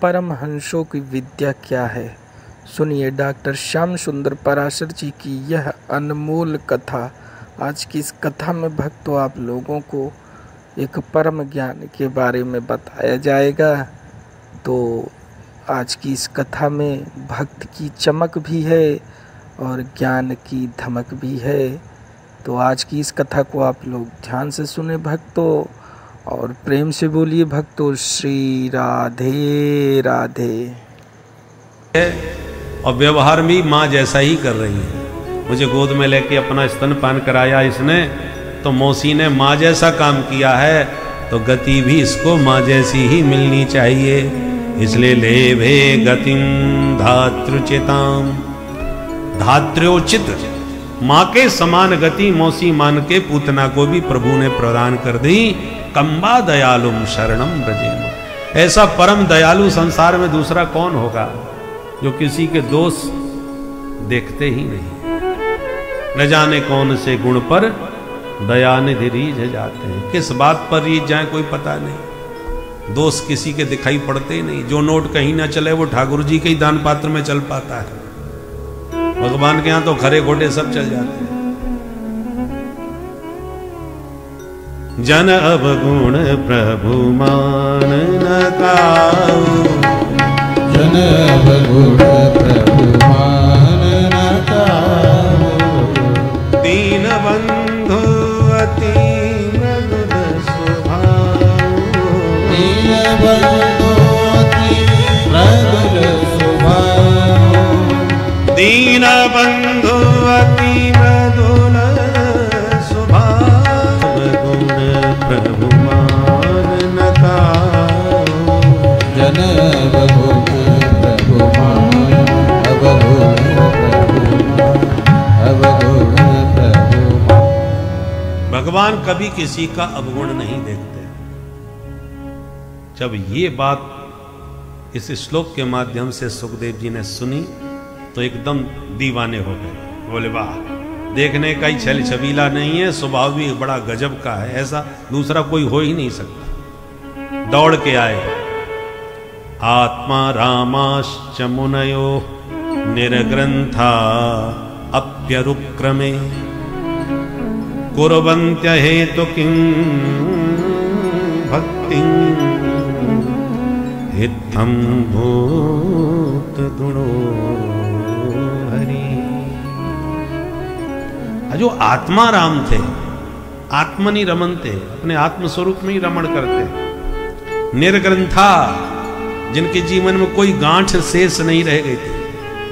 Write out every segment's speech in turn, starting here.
परमहंसों की विद्या क्या है। सुनिए डॉक्टर श्याम सुंदर पराशर जी की यह अनमोल कथा। आज की इस कथा में भक्तों आप लोगों को एक परम ज्ञान के बारे में बताया जाएगा। तो आज की इस कथा में भक्त की चमक भी है और ज्ञान की धमक भी है। तो आज की इस कथा को आप लोग ध्यान से सुने भक्तों, और प्रेम से बोलिए भक्तों श्री राधे राधे। और व्यवहार भी माँ जैसा ही कर रही है। मुझे गोद में लेके अपना स्तनपान कराया इसने, तो मौसी ने माँ जैसा काम किया है, तो गति भी इसको माँ जैसी ही मिलनी चाहिए। इसलिए लेभे गतिम धातृचिताम, धात्र्योचित माँ के समान गति मौसी मान के पूतना को भी प्रभु ने प्रदान कर दी। कंबा दयालुम शरणम ब्रजेम, ऐसा परम दयालु संसार में दूसरा कौन होगा जो किसी के दोष देखते ही नहीं। न जाने कौन से गुण पर दयानिधि रीझ जाते हैं, किस बात पर रीझ जाए कोई पता नहीं। दोष किसी के दिखाई पड़ते ही नहीं। जो नोट कहीं ना चले वो ठाकुर जी के ही दान पात्र में चल पाता है। भगवान के यहां तो खरे खोटे सब चल जाते हैं। जन अवगुण प्रभु मान न काऊ, जन अवगुण प्रभु मान न काऊ। दीन बंधु अति मृदुल स्वभाव, दीन बंधु अति मृदुल स्वभाव। दीन बंधु अति मृदुल स्वभाव। प्रभु मान न काऊ, जन अवगुण प्रभु मान, अवगुण प्रभु मान, अवगुण प्रभु मान। भगवान कभी किसी का अवगुण नहीं देखते। जब ये बात इस श्लोक के माध्यम से सुखदेव जी ने सुनी तो एकदम दीवाने हो गए। बोले वाह, देखने का ही छल छबीला नहीं है, स्वभाव भी बड़ा गजब का है, ऐसा दूसरा कोई हो ही नहीं सकता। दौड़ के आए। आत्मा रामाश्च मुनयो निर्ग्रंथा अप्यरुक्रमे, कुर्वन्त्य हेतु किं भक्ति हितम भूत गुणो हरि। जो आत्मा राम थे, आत्मनि रमनते, अपने आत्म स्वरूप में ही रमण करते। निर्ग्रंथा, जिनके जीवन में कोई गांठ शेष नहीं रह गई थी,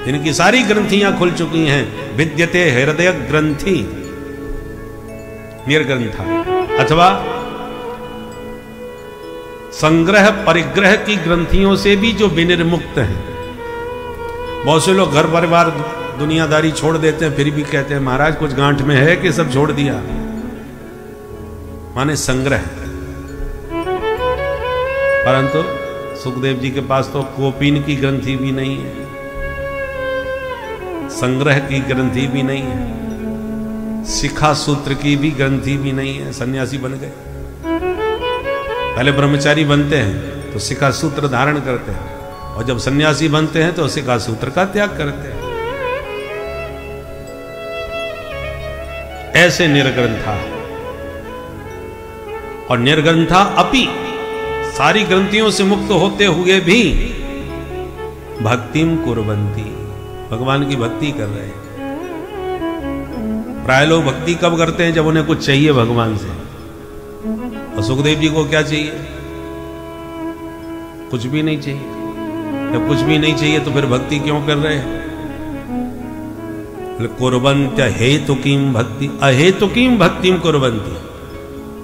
जिनकी सारी ग्रंथियां खुल चुकी हैं। विद्यते हृदय ग्रंथि निर्ग्रंथा, अथवा संग्रह परिग्रह की ग्रंथियों से भी जो विनिर्मुक्त हैं। बहुत से लोग घर परिवार दुनियादारी छोड़ देते हैं, फिर भी कहते हैं महाराज कुछ गांठ में है कि सब छोड़ दिया। माने संग्रह। परंतु सुखदेव जी के पास तो कोपीन की ग्रंथि भी नहीं है, संग्रह की ग्रंथि भी नहीं है, शिखा सूत्र की भी ग्रंथि भी नहीं है। सन्यासी बन गए। पहले ब्रह्मचारी बनते हैं तो शिखा सूत्र धारण करते हैं, और जब सन्यासी बनते हैं तो शिखा सूत्र का त्याग करते हैं। ऐसे निर्ग्रंथा। और निर्ग्रंथा अपि, सारी ग्रंथियों से मुक्त होते हुए भी भक्तिम कुर्वन्ति, भगवान की भक्ति कर रहे हैं। प्राय लोग भक्ति कब करते हैं? जब उन्हें कुछ चाहिए भगवान से। और सुखदेव जी को क्या चाहिए? कुछ भी नहीं चाहिए। जब कुछ भी नहीं चाहिए तो फिर भक्ति क्यों कर रहे हैं? कुर्वन्त्य हेतुकीम भक्ति, अहेतुकीम भक्तिम कुर्वन्ति।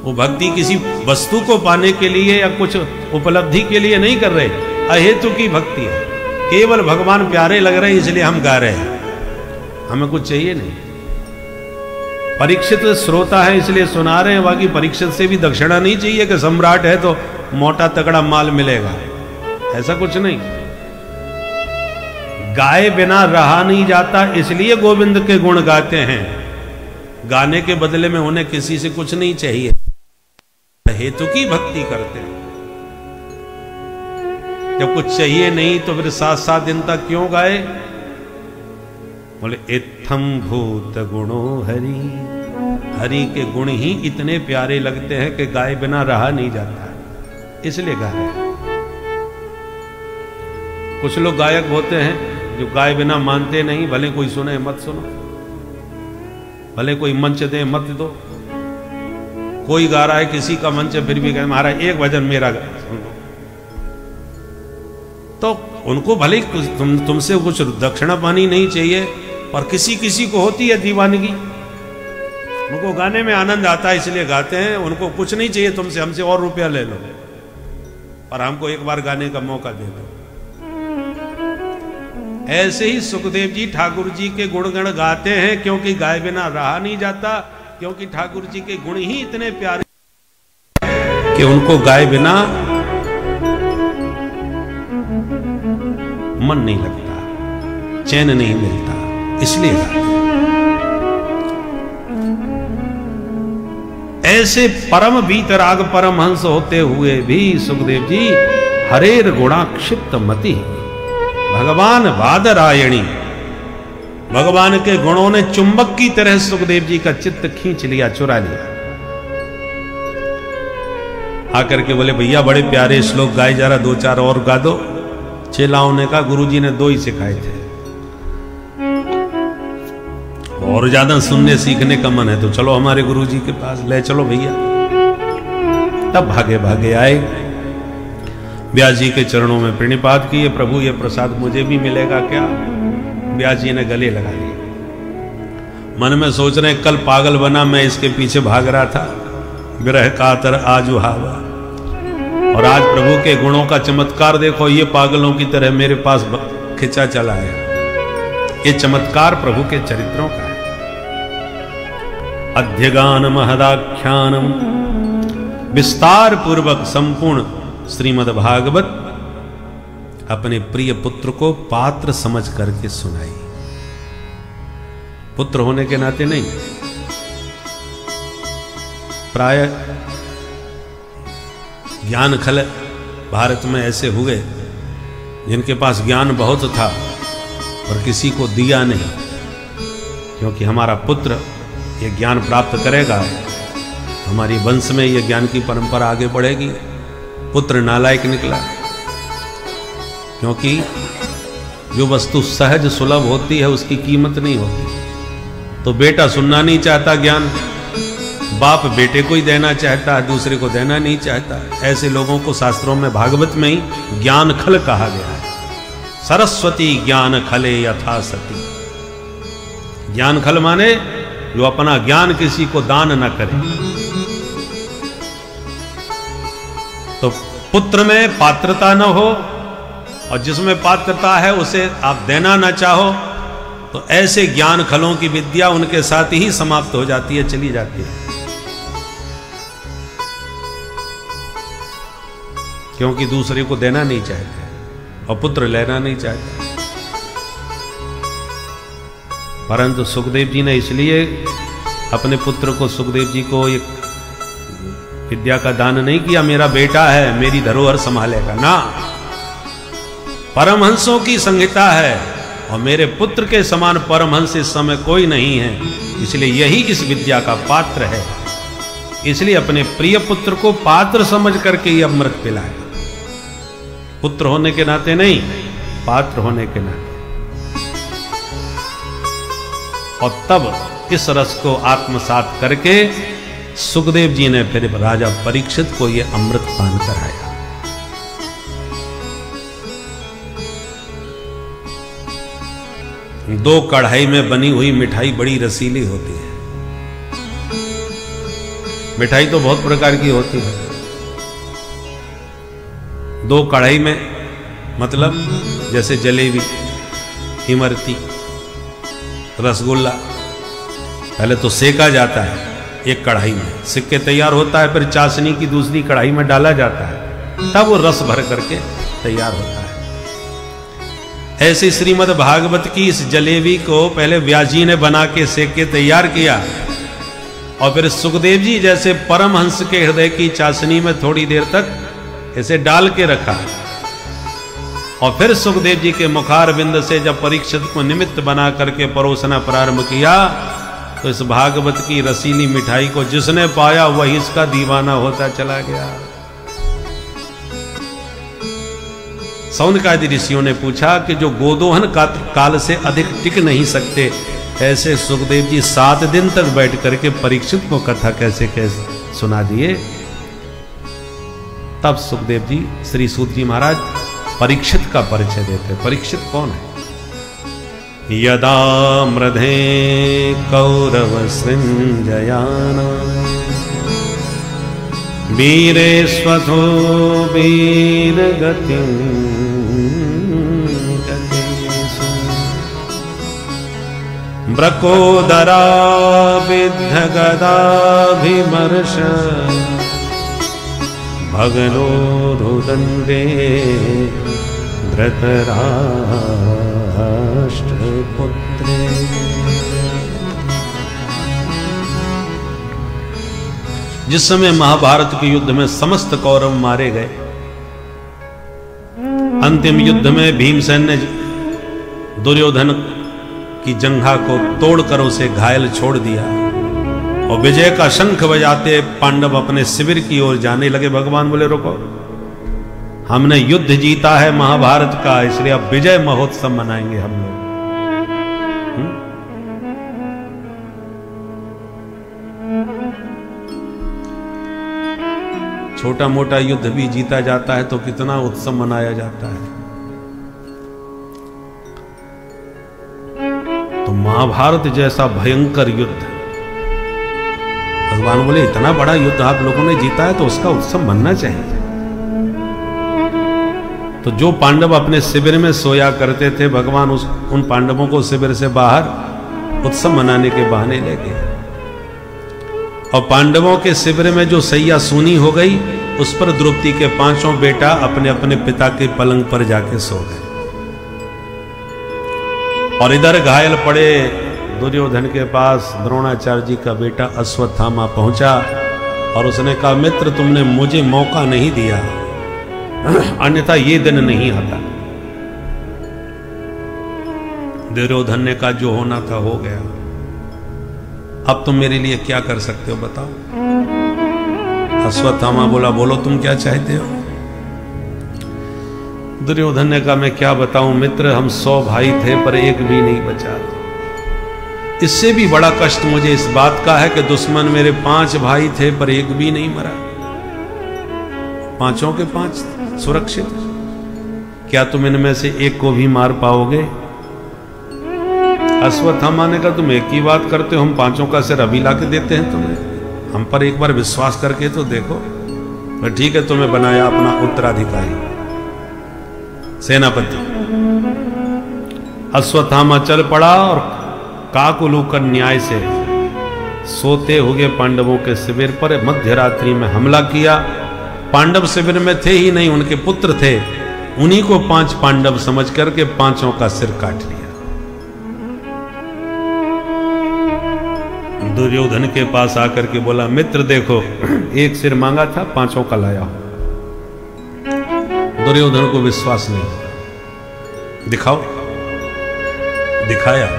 वो भक्ति किसी वस्तु को पाने के लिए या कुछ उपलब्धि के लिए नहीं कर रहे, अहेतु की भक्ति है। केवल भगवान प्यारे लग रहे हैं इसलिए हम गा रहे हैं, हमें कुछ चाहिए नहीं। परीक्षित श्रोता है इसलिए सुना रहे हैं, बाकी परीक्षित से भी दक्षिणा नहीं चाहिए कि सम्राट है तो मोटा तगड़ा माल मिलेगा, ऐसा कुछ नहीं। गाए बिना रहा नहीं जाता, इसलिए गोविंद के गुण गाते हैं। गाने के बदले में उन्हें किसी से कुछ नहीं चाहिए, हेतु की भक्ति करते हैं। जब कुछ चाहिए नहीं तो फिर 7-7 दिन तक क्यों गाए? बोले इत्थम भूत गुणो हरि, हरि के गुण ही इतने प्यारे लगते हैं कि गाए बिना रहा नहीं जाता, इसलिए गा रहे हैं। कुछ लोग गायक होते हैं जो गाए बिना मानते नहीं, भले कोई सुने मत सुनो, भले कोई मंच दे मत दो। कोई गा रहा है किसी का मंच, फिर भी कहे महाराज एक भजन मेरा सुन लो, तो उनको भले तुमसे कुछ दक्षिणा पानी नहीं चाहिए, पर किसी किसी को होती है दीवानगी, उनको गाने में आनंद आता है इसलिए गाते हैं। उनको कुछ नहीं चाहिए तुमसे, हमसे और रुपया ले लो, पर हमको एक बार गाने का मौका दे दो। ऐसे ही सुखदेव जी ठाकुर जी के गुणगण गाते हैं, क्योंकि गाए बिना रहा नहीं जाता, क्योंकि ठाकुर जी के गुण ही इतने प्यारे कि उनको गाए बिना मन नहीं लगता, चैन नहीं मिलता, इसलिए गाते। ऐसे परम वीतराग परमहंस होते हुए भी सुखदेव जी हरेर गुणाक्षिप्त मति, भगवान वादरायणी, भगवान के गुणों ने चुंबक की तरह सुखदेव जी का चित्त खींच लिया, चुरा लिया। आकर के बोले भैया बड़े प्यारे श्लोक गाए, जरा 2-4 और गा दो। चेलाओं ने कहा गुरुजी ने 2 ही सिखाए थे, और ज्यादा सुनने सीखने का मन है तो चलो हमारे गुरुजी के पास, ले चलो भैया। तब भागे भागे आए, व्यास जी के चरणों में प्रणिपात किए, प्रभु ये प्रसाद मुझे भी मिलेगा क्या? व्यास जी ने गले लगा लिया। मन में सोच रहे कल पागल बना, मैं इसके पीछे भाग रहा था, विरह कातर आजू हावा, और आज प्रभु के गुणों का चमत्कार देखो, ये पागलों की तरह मेरे पास खिंचा चला है। ये चमत्कार प्रभु के चरित्रों का है। अध्यगान महदाख्यानम, विस्तार पूर्वक संपूर्ण श्रीमद् भागवत अपने प्रिय पुत्र को पात्र समझ करके सुनाई। पुत्र होने के नाते नहीं, प्राय ज्ञान खल भारत में ऐसे हुए जिनके पास ज्ञान बहुत था और किसी को दिया नहीं, क्योंकि हमारा पुत्र ये ज्ञान प्राप्त करेगा, हमारी वंश में ये ज्ञान की परंपरा आगे बढ़ेगी। पुत्र नालायक निकला, क्योंकि जो वस्तु सहज सुलभ होती है उसकी कीमत नहीं होती। तो बेटा सुनना नहीं चाहता ज्ञान, बाप बेटे को ही देना चाहता है, दूसरे को देना नहीं चाहता। ऐसे लोगों को शास्त्रों में भागवत में ही ज्ञान खल कहा गया है। सरस्वती ज्ञान खले यथा सती। ज्ञान खल माने जो अपना ज्ञान किसी को दान न करे। तो पुत्र में पात्रता न हो, और जिसमें पात्रता है उसे आप देना न चाहो, तो ऐसे ज्ञान खलों की विद्या उनके साथ ही समाप्त हो जाती है, चली जाती है। क्योंकि दूसरे को देना नहीं चाहते और पुत्र लेना नहीं चाहते। परंतु सुखदेव जी ने इसलिए अपने पुत्र को, सुखदेव जी को एक विद्या का दान नहीं किया, मेरा बेटा है मेरी धरोहर संभालेगा ना। परमहंसों की संहिता है और मेरे पुत्र के समान परमहंस इस समय कोई नहीं है, इसलिए यही इस विद्या का पात्र है। इसलिए अपने प्रिय पुत्र को पात्र समझ करके ये अमृत पिलाए। पुत्र होने के नाते नहीं, पात्र होने के नाते। और तब इस रस को आत्मसात करके सुखदेव जी ने फिर राजा परीक्षित को यह अमृत पान कराया। दो कढ़ाई में बनी हुई मिठाई बड़ी रसीली होती है। मिठाई तो बहुत प्रकार की होती है। दो कढ़ाई में मतलब जैसे जलेबी, इमरती, रसगुल्ला, पहले तो सेका जाता है एक कढ़ाई में, सिक के तैयार होता है, फिर चाशनी की दूसरी कढ़ाई में डाला जाता है, तब वो रस भर करके तैयार होता है। ऐसे श्रीमद् भागवत की इस जलेबी को पहले व्यास जी ने बना के सेक के तैयार किया, और फिर सुखदेव जी जैसे परमहंस के हृदय की चाशनी में थोड़ी देर तक इसे डाल के रखा, और फिर सुखदेव जी के मुखार बिंद से जब परीक्षित को निमित्त बना करके परोसना प्रारंभ किया, तो इस भागवत की रसीली मिठाई को जिसने पाया वही इसका दीवाना होता चला गया। सौनकादि ऋषियों ने पूछा कि जो गोदोहन काल से अधिक टिक नहीं सकते, ऐसे सुखदेव जी 7 दिन तक बैठ करके परीक्षित को कथा कैसे कैसे सुना दिए। तब सुखदेव जी श्री सूत जी महाराज परीक्षित का परिचय देते। परीक्षित कौन है? यदा मृधे कौरव सृंजयाना वीरे स्वधो वीर गति ब्रकोदरा विद्ध गदाभिमर्श भगनो रुदंडे धृतराष्ट्रपुत्रे। जिस समय महाभारत के युद्ध में समस्त कौरव मारे गए, अंतिम युद्ध में भीमसेन ने दुर्योधन की जंघा को तोड़कर उसे घायल छोड़ दिया और विजय का शंख बजाते पांडव अपने शिविर की ओर जाने लगे। भगवान बोले रुको, हमने युद्ध जीता है महाभारत का, इसलिए अब विजय महोत्सव मनाएंगे हम लोग। छोटा मोटा युद्ध भी जीता जाता है तो कितना उत्सव मनाया जाता है। तो महाभारत जैसा भयंकर युद्ध, भगवान बोले इतना बड़ा युद्ध आप लोगों ने जीता है तो उसका उत्सव मनना चाहिए। तो जो पांडव अपने शिविर में सोया करते थे, भगवान उन पांडवों को शिविर से बाहर उत्सव मनाने के बहाने ले गए। और पांडवों के शिविर में जो सैया सूनी हो गई, उस पर द्रौपदी के 5 बेटा अपने अपने पिता के पलंग पर जाके सो गए। और इधर घायल पड़े दुर्योधन के पास द्रोणाचार्य जी का बेटा अश्वत्थामा पहुंचा और उसने कहा, मित्र तुमने मुझे मौका नहीं दिया, अन्यथा ये दिन नहीं आता। दुर्योधन ने कहा, जो होना था हो गया, अब तुम मेरे लिए क्या कर सकते हो बताओ। अश्वत्थामा बोला, बोलो तुम क्या चाहते हो। दुर्योधन ने कहा, मैं क्या बताऊं मित्र, हम 100 भाई थे पर एक भी नहीं बचा। इससे भी बड़ा कष्ट मुझे इस बात का है कि दुश्मन मेरे 5 भाई थे पर एक भी नहीं मरा, 5 के 5 सुरक्षित। क्या तुम इनमें से एक को भी मार पाओगे? अश्वत्थामा ने कहा, तुम एक ही बात करते हो, हम 5 का सिर अभी ला के देते हैं तुम्हें, हम पर एक बार विश्वास करके तो देखो। तो ठीक है, तुम्हें बनाया अपना उत्तराधिकारी, सेनापति। अश्वत्थामा चल पड़ा और काकुलूकर न्याय से सोते हुए पांडवों के शिविर पर मध्य रात्रि में हमला किया। पांडव शिविर में थे ही नहीं, उनके पुत्र थे, उन्हीं को 5 पांडव समझ करके 5 का सिर काट लिया। दुर्योधन के पास आकर के बोला, मित्र देखो, एक सिर मांगा था, 5 का लाया हूं। दुर्योधन को विश्वास नहीं, दिखाओ, दिखाया।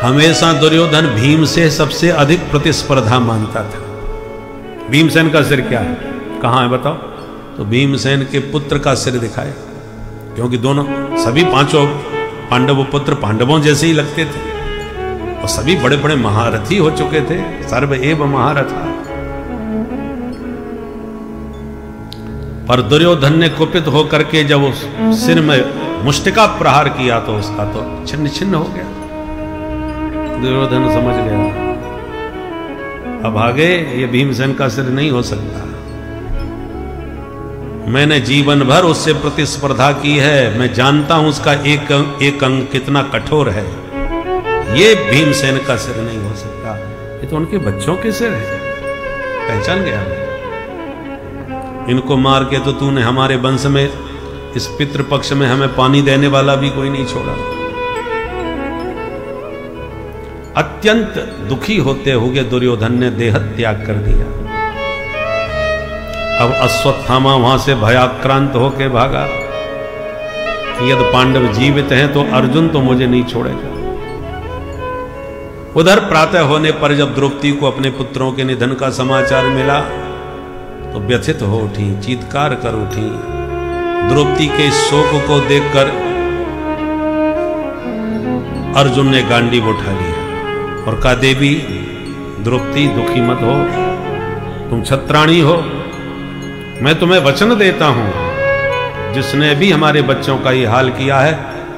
हमेशा दुर्योधन भीम से सबसे अधिक प्रतिस्पर्धा मानता था। भीमसेन का सिर क्या है, कहां है बताओ। तो भीमसेन के पुत्र का सिर दिखाया, क्योंकि दोनों सभी 5 पांडव पुत्र पांडवों जैसे ही लगते थे और सभी बड़े बड़े महारथी हो चुके थे, सर्व एव महारथा। पर दुर्योधन ने कुपित होकर के जब उस सिर में मुष्टिका प्रहार किया तो उसका तो छिन्न छिन्न हो गया। दुर्योधन समझ गया, अब आगे ये भीमसेन का सिर नहीं हो सकता। मैंने जीवन भर उससे प्रतिस्पर्धा की है, मैं जानता हूं उसका एक अंग कितना कठोर है। ये भीमसेन का सिर नहीं हो सकता, ये तो उनके बच्चों के सिर है। पहचान गया, इनको मार के तो तूने हमारे वंश में इस पितृपक्ष में हमें पानी देने वाला भी कोई नहीं छोड़ा। अत्यंत दुखी होते हुए दुर्योधन ने देह त्याग कर दिया। अब अश्वत्थामा वहां से भयाक्रांत होकर भागा। यदि पांडव जीवित हैं तो अर्जुन तो मुझे नहीं छोड़ेगा। उधर प्रातः होने पर जब द्रौपदी को अपने पुत्रों के निधन का समाचार मिला तो व्यथित हो उठी, चीत्कार कर उठी। द्रौपदी के शोक को देखकर अर्जुन ने गांडीव उठा लिया और कहा, देवी द्रौपदी दुखी मत हो, तुम छत्राणी हो, मैं तुम्हें वचन देता हूं, जिसने भी हमारे बच्चों का ये हाल किया है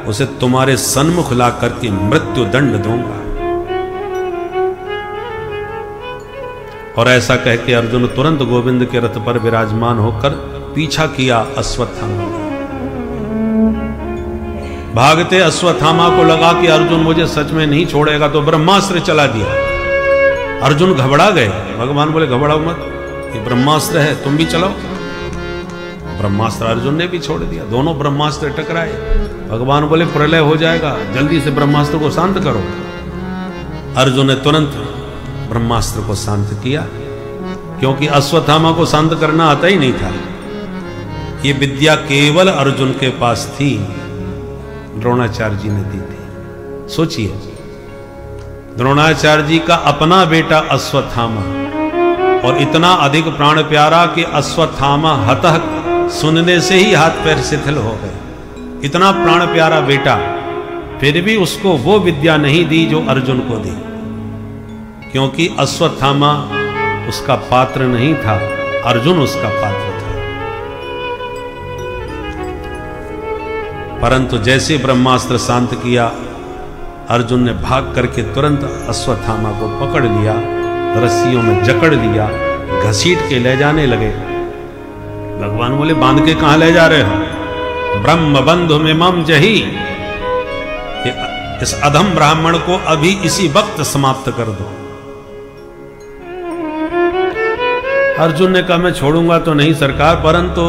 उसे तुम्हारे सन्मुख ला करके मृत्यु दंड दूंगा। और ऐसा कह के अर्जुन तुरंत गोविंद के रथ पर विराजमान होकर पीछा किया अश्वत्थामा। भागते अश्वत्थामा को लगा कि अर्जुन मुझे सच में नहीं छोड़ेगा, तो ब्रह्मास्त्र चला दिया। अर्जुन घबरा गए। भगवान बोले, घबराओ मत, ये ब्रह्मास्त्र है, तुम भी चलाओ। ब्रह्मास्त्र अर्जुन ने भी छोड़ दिया, दोनों ब्रह्मास्त्र टकराए। भगवान बोले, प्रलय हो जाएगा, जल्दी से ब्रह्मास्त्र को शांत करो। अर्जुन ने तुरंत ब्रह्मास्त्र को शांत किया, क्योंकि अश्वत्थामा को शांत करना आता ही नहीं था। ये विद्या केवल अर्जुन के पास थी, द्रोणाचार्य जी ने दी थी। सोचिए, द्रोणाचार्य जी का अपना बेटा अश्वत्थामा, और इतना अधिक प्राण प्यारा कि अश्वत्थामा हतः सुनने से ही हाथ पैर शिथिल हो गए। इतना प्राण प्यारा बेटा, फिर भी उसको वो विद्या नहीं दी जो अर्जुन को दी, क्योंकि अश्वत्थामा उसका पात्र नहीं था, अर्जुन उसका पात्र था। परंतु जैसे ब्रह्मास्त्र शांत किया, अर्जुन ने भाग करके तुरंत अश्वत्थामा को पकड़ लिया, रस्सियों में जकड़ लिया, घसीट के ले जाने लगे। भगवान बोले, बांध के कहां ले जा रहे हो? ब्रह्म बंधु में मम जही, इस अधम ब्राह्मण को अभी इसी वक्त समाप्त कर दो। अर्जुन ने कहा, मैं छोड़ूंगा तो नहीं सरकार, परंतु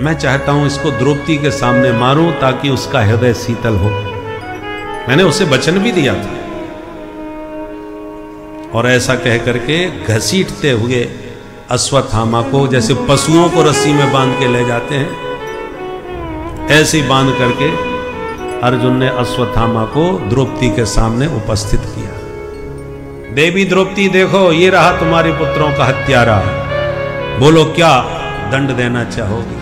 मैं चाहता हूं इसको द्रौपदी के सामने मारूं ताकि उसका हृदय शीतल हो। मैंने उसे वचन भी दिया था। और ऐसा कह करके घसीटते हुए अश्वत्थामा को, जैसे पशुओं को रस्सी में बांध के ले जाते हैं, ऐसे ही बांध करके अर्जुन ने अश्वत्थामा को द्रौपदी के सामने उपस्थित किया। देवी द्रौपदी, देखो ये रहा तुम्हारे पुत्रों का हत्यारा, बोलो क्या दंड देना चाहोगी?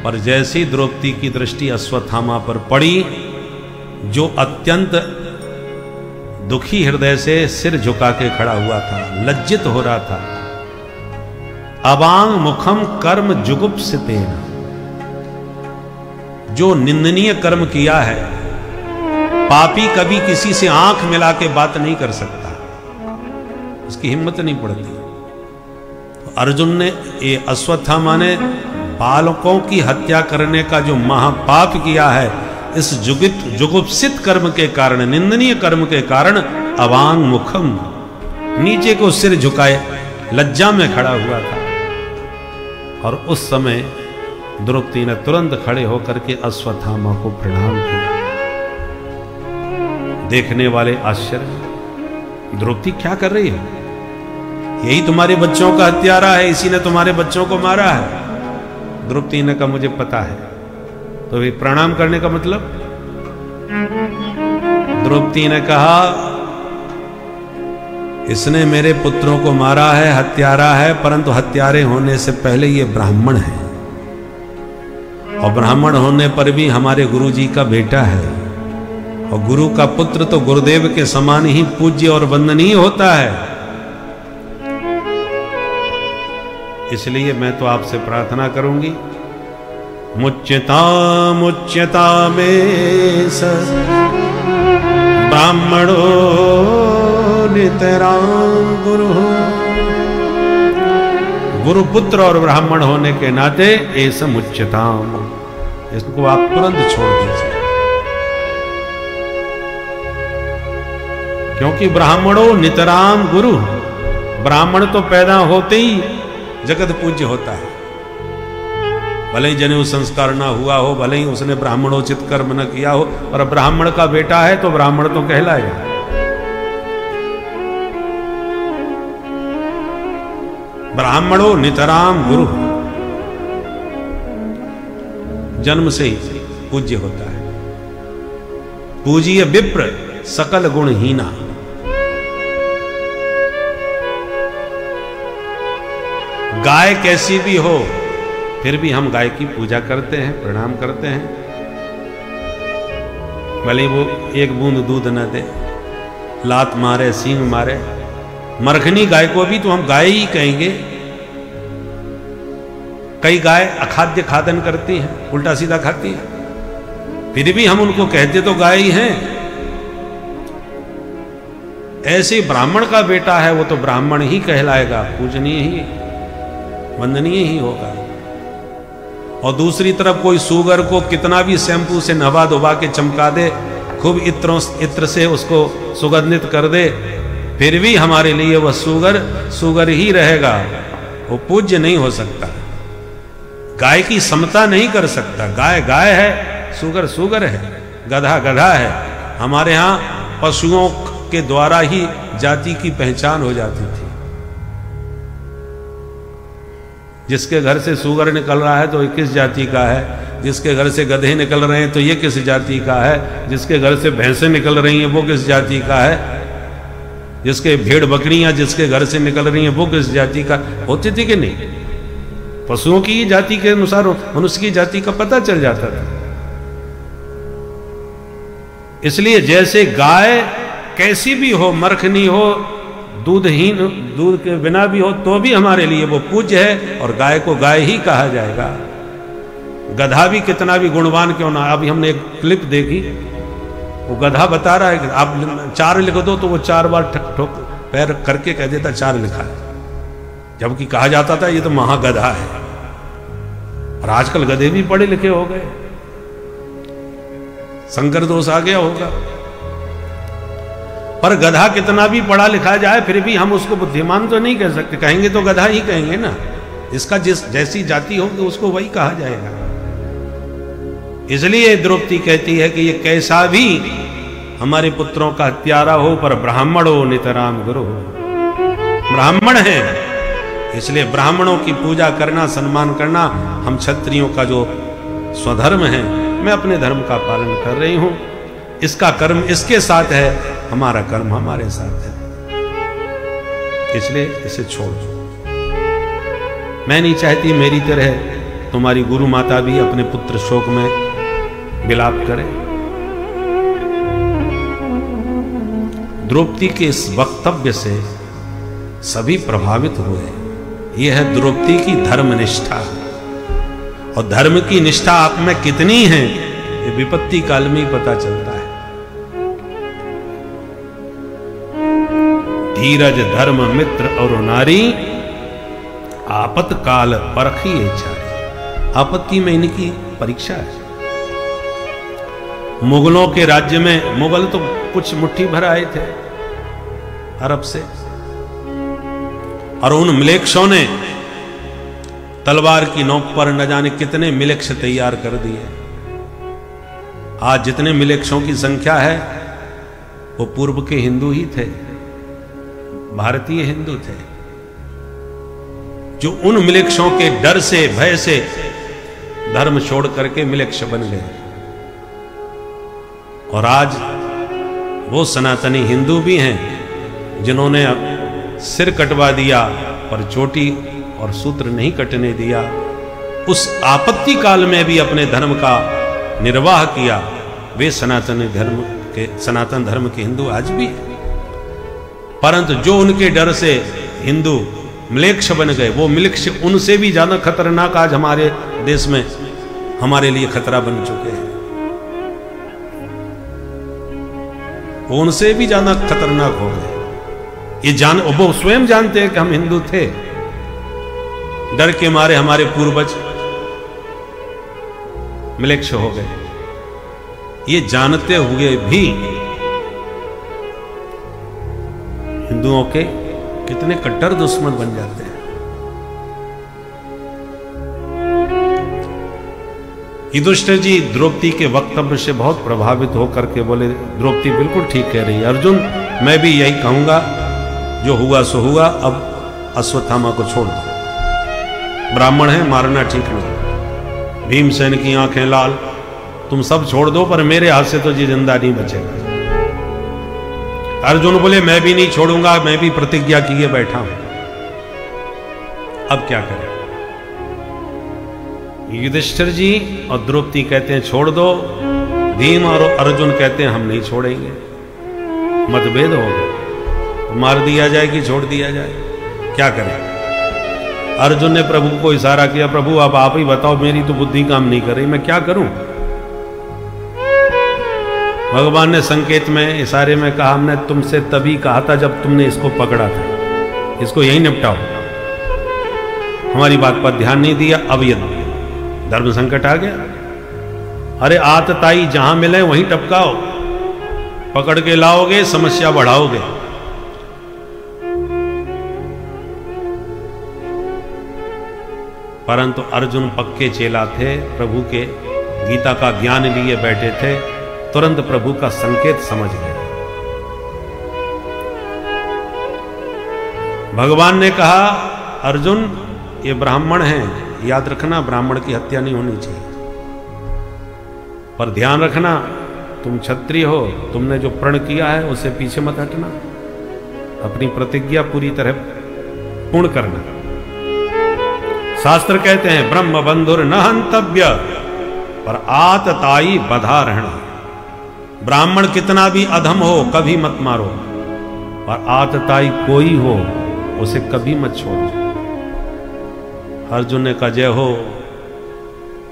पर जैसी द्रौपदी की दृष्टि अश्वत्थामा पर पड़ी, जो अत्यंत दुखी हृदय से सिर झुका के खड़ा हुआ था, लज्जित हो रहा था। अवांग मुखम कर्म जुगुप्सितेन, जो निंदनीय कर्म किया है, पापी कभी किसी से आंख मिला के बात नहीं कर सकता, उसकी हिम्मत नहीं पड़ती। अर्जुन ने, ये अश्वत्थामा ने बालकों की हत्या करने का जो महापाप किया है, इस जुगुप्सित कर्म के कारण, निंदनीय कर्म के कारण, अवांग मुखम, नीचे को सिर झुकाए लज्जा में खड़ा हुआ था। और उस समय द्रौपदी ने तुरंत खड़े होकर के अश्वत्थामा को प्रणाम किया। देखने वाले आश्चर्य, द्रौपदी क्या कर रही है? यही तुम्हारे बच्चों का हत्यारा है, इसी ने तुम्हारे बच्चों को मारा है। द्रौपदी ने कहा, मुझे पता है। तो भी प्रणाम करने का मतलब? द्रौपदी ने कहा, इसने मेरे पुत्रों को मारा है, हत्यारा है, परंतु हत्यारे होने से पहले ये ब्राह्मण है, और ब्राह्मण होने पर भी हमारे गुरुजी का बेटा है, और गुरु का पुत्र तो गुरुदेव के समान ही पूज्य और वंदनीय होता है। इसलिए मैं तो आपसे प्रार्थना करूंगी, मुच्यता मुच्यता में स ब्राह्मणो नितरां गुरु, गुरुपुत्र और ब्राह्मण होने के नाते ऐसा मुच्यताम, इसको आप तुरंत छोड़ दीजिए। क्योंकि ब्राह्मणों नितराम गुरु, ब्राह्मण तो पैदा होते ही जगत पूज्य होता है। भले ही जनेऊ संस्कार ना हुआ हो, भले ही उसने ब्राह्मणोचित कर्म न किया हो, पर ब्राह्मण का बेटा है तो ब्राह्मण तो कहलाएगा। ब्राह्मणों नितराम गुरु, जन्म से ही पूज्य होता है। पूज्य विप्र सकल गुणहीना। गाय कैसी भी हो फिर भी हम गाय की पूजा करते हैं, प्रणाम करते हैं, भले वो एक बूंद दूध न दे, लात मारे, सींग मारे। मरखनी गाय को भी तो हम गाय ही कहेंगे। कई गाय अखाद्य खादन करती हैं, उल्टा सीधा खाती है, फिर भी हम उनको कहते तो गाय ही हैं। ऐसे ब्राह्मण का बेटा है वो तो ब्राह्मण ही कहलाएगा, पूजनीय ही, वंदनीय ही होगा। और दूसरी तरफ कोई सूगर को कितना भी शैंपू से नहवा धोवा के चमका दे, खूब इत्र से उसको सुगंधित कर दे, फिर भी हमारे लिए वह सूगर ही रहेगा, वो पूज्य नहीं हो सकता। गाय की समता नहीं कर सकता। गाय गाय है, सूगर है, गधा गधा है। हमारे यहाँ पशुओं के द्वारा ही जाति की पहचान हो जाती थी। जिसके घर से सूगर निकल रहा है तो ये किस जाति का है, जिसके घर से गधे निकल रहे हैं तो ये किस जाति का है, जिसके घर से भैंसें निकल रही हैं वो किस जाति का है, जिसके भेड़ बकरियां जिसके घर से निकल रही हैं वो किस जाति का। होती थी कि नहीं? पशुओं की जाति के अनुसार मनुष्य की जाति का पता चल जाता था। इसलिए जैसे गाय कैसी भी हो, मरखनी हो, दूधहीन, दूध के बिना भी हो, तो भी हमारे लिए वो पूज्य है और गाय को गाय ही कहा जाएगा। गधा भी कितना भी गुणवान क्यों ना। अभी हमने एक क्लिप देखी, वो गधा बता रहा है कि आप 4 लिख दो तो वो 4 बार ठोक पैर करके कह देता 4 लिखा है, जबकि कहा जाता था ये तो महागधा है। और आजकल गधे भी पढ़े लिखे हो गए, संकर दोष आ गया होगा। पर गधा कितना भी पढ़ा लिखा जाए फिर भी हम उसको बुद्धिमान तो नहीं कह सकते, कहेंगे तो गधा ही कहेंगे ना। इसका जैसी जाति होगी उसको वही कहा जाएगा। इसलिए द्रौपदी कहती है कि ये कैसा भी हमारे पुत्रों का हत्यारा हो पर ब्राह्मण हो नितराम गुरु हो। ब्राह्मण है, इसलिए ब्राह्मणों की पूजा करना, सम्मान करना हम क्षत्रियों का जो स्वधर्म है। मैं अपने धर्म का पालन कर रही हूं, इसका कर्म इसके साथ है, हमारा कर्म हमारे साथ है, इसलिए इसे छोड़ दो। मैं नहीं चाहती मेरी तरह तुम्हारी गुरु माता भी अपने पुत्र शोक में विलाप करे। द्रौपदी के इस वक्तव्य से सभी प्रभावित हुए। यह है द्रौपदी की धर्म निष्ठा, और धर्म की निष्ठा आप में कितनी है ये विपत्ति काल में ही पता चलता है। धीरज धर्म मित्र और नारी आपत काल परखिए चारी। आपत्ति में इनकी परीक्षा है। मुगलों के राज्य में, मुगल तो कुछ मुट्ठी भर आए थे अरब से, और उन मिलेक्षों ने तलवार की नोक पर न जाने कितने मिलेक्ष तैयार कर दिए। आज जितने मिलेक्षों की संख्या है वो पूर्व के हिंदू ही थे, भारतीय हिंदू थे, जो उन मिलेक्षों के डर से, भय से धर्म छोड़ करके मिलेक्ष बन गए। और आज वो सनातनी हिंदू भी हैं जिन्होंने सिर कटवा दिया पर चोटी और सूत्र नहीं कटने दिया। उस आपत्ति काल में भी अपने धर्म का निर्वाह किया। वे सनातन धर्म के हिंदू आज भी हैं। परंतु जो उनके डर से हिंदू म्लेच्छ बन गए, वो म्लेच्छ उनसे भी ज्यादा खतरनाक आज हमारे देश में हमारे लिए खतरा बन चुके हैं। वो उनसे भी ज्यादा खतरनाक हो गए। वो स्वयं जानते हैं कि हम हिंदू थे, डर के मारे हमारे पूर्वज म्लेच्छ हो गए। ये जानते हुए भी हिंदुओं के कितने कट्टर दुश्मन बन जाते हैं। युधिष्ठिर जी द्रौपदी के वक्तव्य से बहुत प्रभावित होकर के बोले, द्रौपदी बिल्कुल ठीक कह रही है अर्जुन, मैं भी यही कहूंगा, जो हुआ सो हुआ, अब अश्वत्थामा को छोड़ दो। ब्राह्मण है, मारना ठीक नहीं। भीमसेन की आंखें लाल, तुम सब छोड़ दो पर मेरे हाथ से तो ये जिंदा नहीं बचेगा। अर्जुन बोले मैं भी नहीं छोड़ूंगा, मैं भी प्रतिज्ञा किए बैठा हूं। अब क्या करें? युधिष्ठिर जी और द्रौपदी कहते हैं छोड़ दो, भीम और अर्जुन कहते हैं हम नहीं छोड़ेंगे। मतभेद हो गए, मार दिया जाए कि छोड़ दिया जाए, क्या करें? अर्जुन ने प्रभु को इशारा किया, प्रभु अब आप ही बताओ, मेरी तो बुद्धि काम नहीं कर रही, मैं क्या करूं? भगवान ने संकेत में इशारे में कहा, हमने तुमसे तभी कहा था जब तुमने इसको पकड़ा था, इसको यही निपटाओ। हमारी बात पर ध्यान नहीं दिया, अब ये धर्म संकट आ गया। अरे आतताई जहां मिले वहीं टपकाओ, पकड़ के लाओगे समस्या बढ़ाओगे। परंतु अर्जुन पक्के चेला थे, प्रभु के गीता का ज्ञान लिए बैठे थे, तुरंत प्रभु का संकेत समझ गए। भगवान ने कहा, अर्जुन ये ब्राह्मण हैं, याद रखना ब्राह्मण की हत्या नहीं होनी चाहिए, पर ध्यान रखना तुम क्षत्रिय हो, तुमने जो प्रण किया है उससे पीछे मत हटना, अपनी प्रतिज्ञा पूरी तरह पूर्ण करना। शास्त्र कहते हैं ब्रह्म बंधुर न हंतव्य पर आतताई बधा रहना। ब्राह्मण कितना भी अधम हो कभी मत मारो, और आतताई कोई हो उसे कभी मत छोड़ो। अर्जुन ने कहा जय हो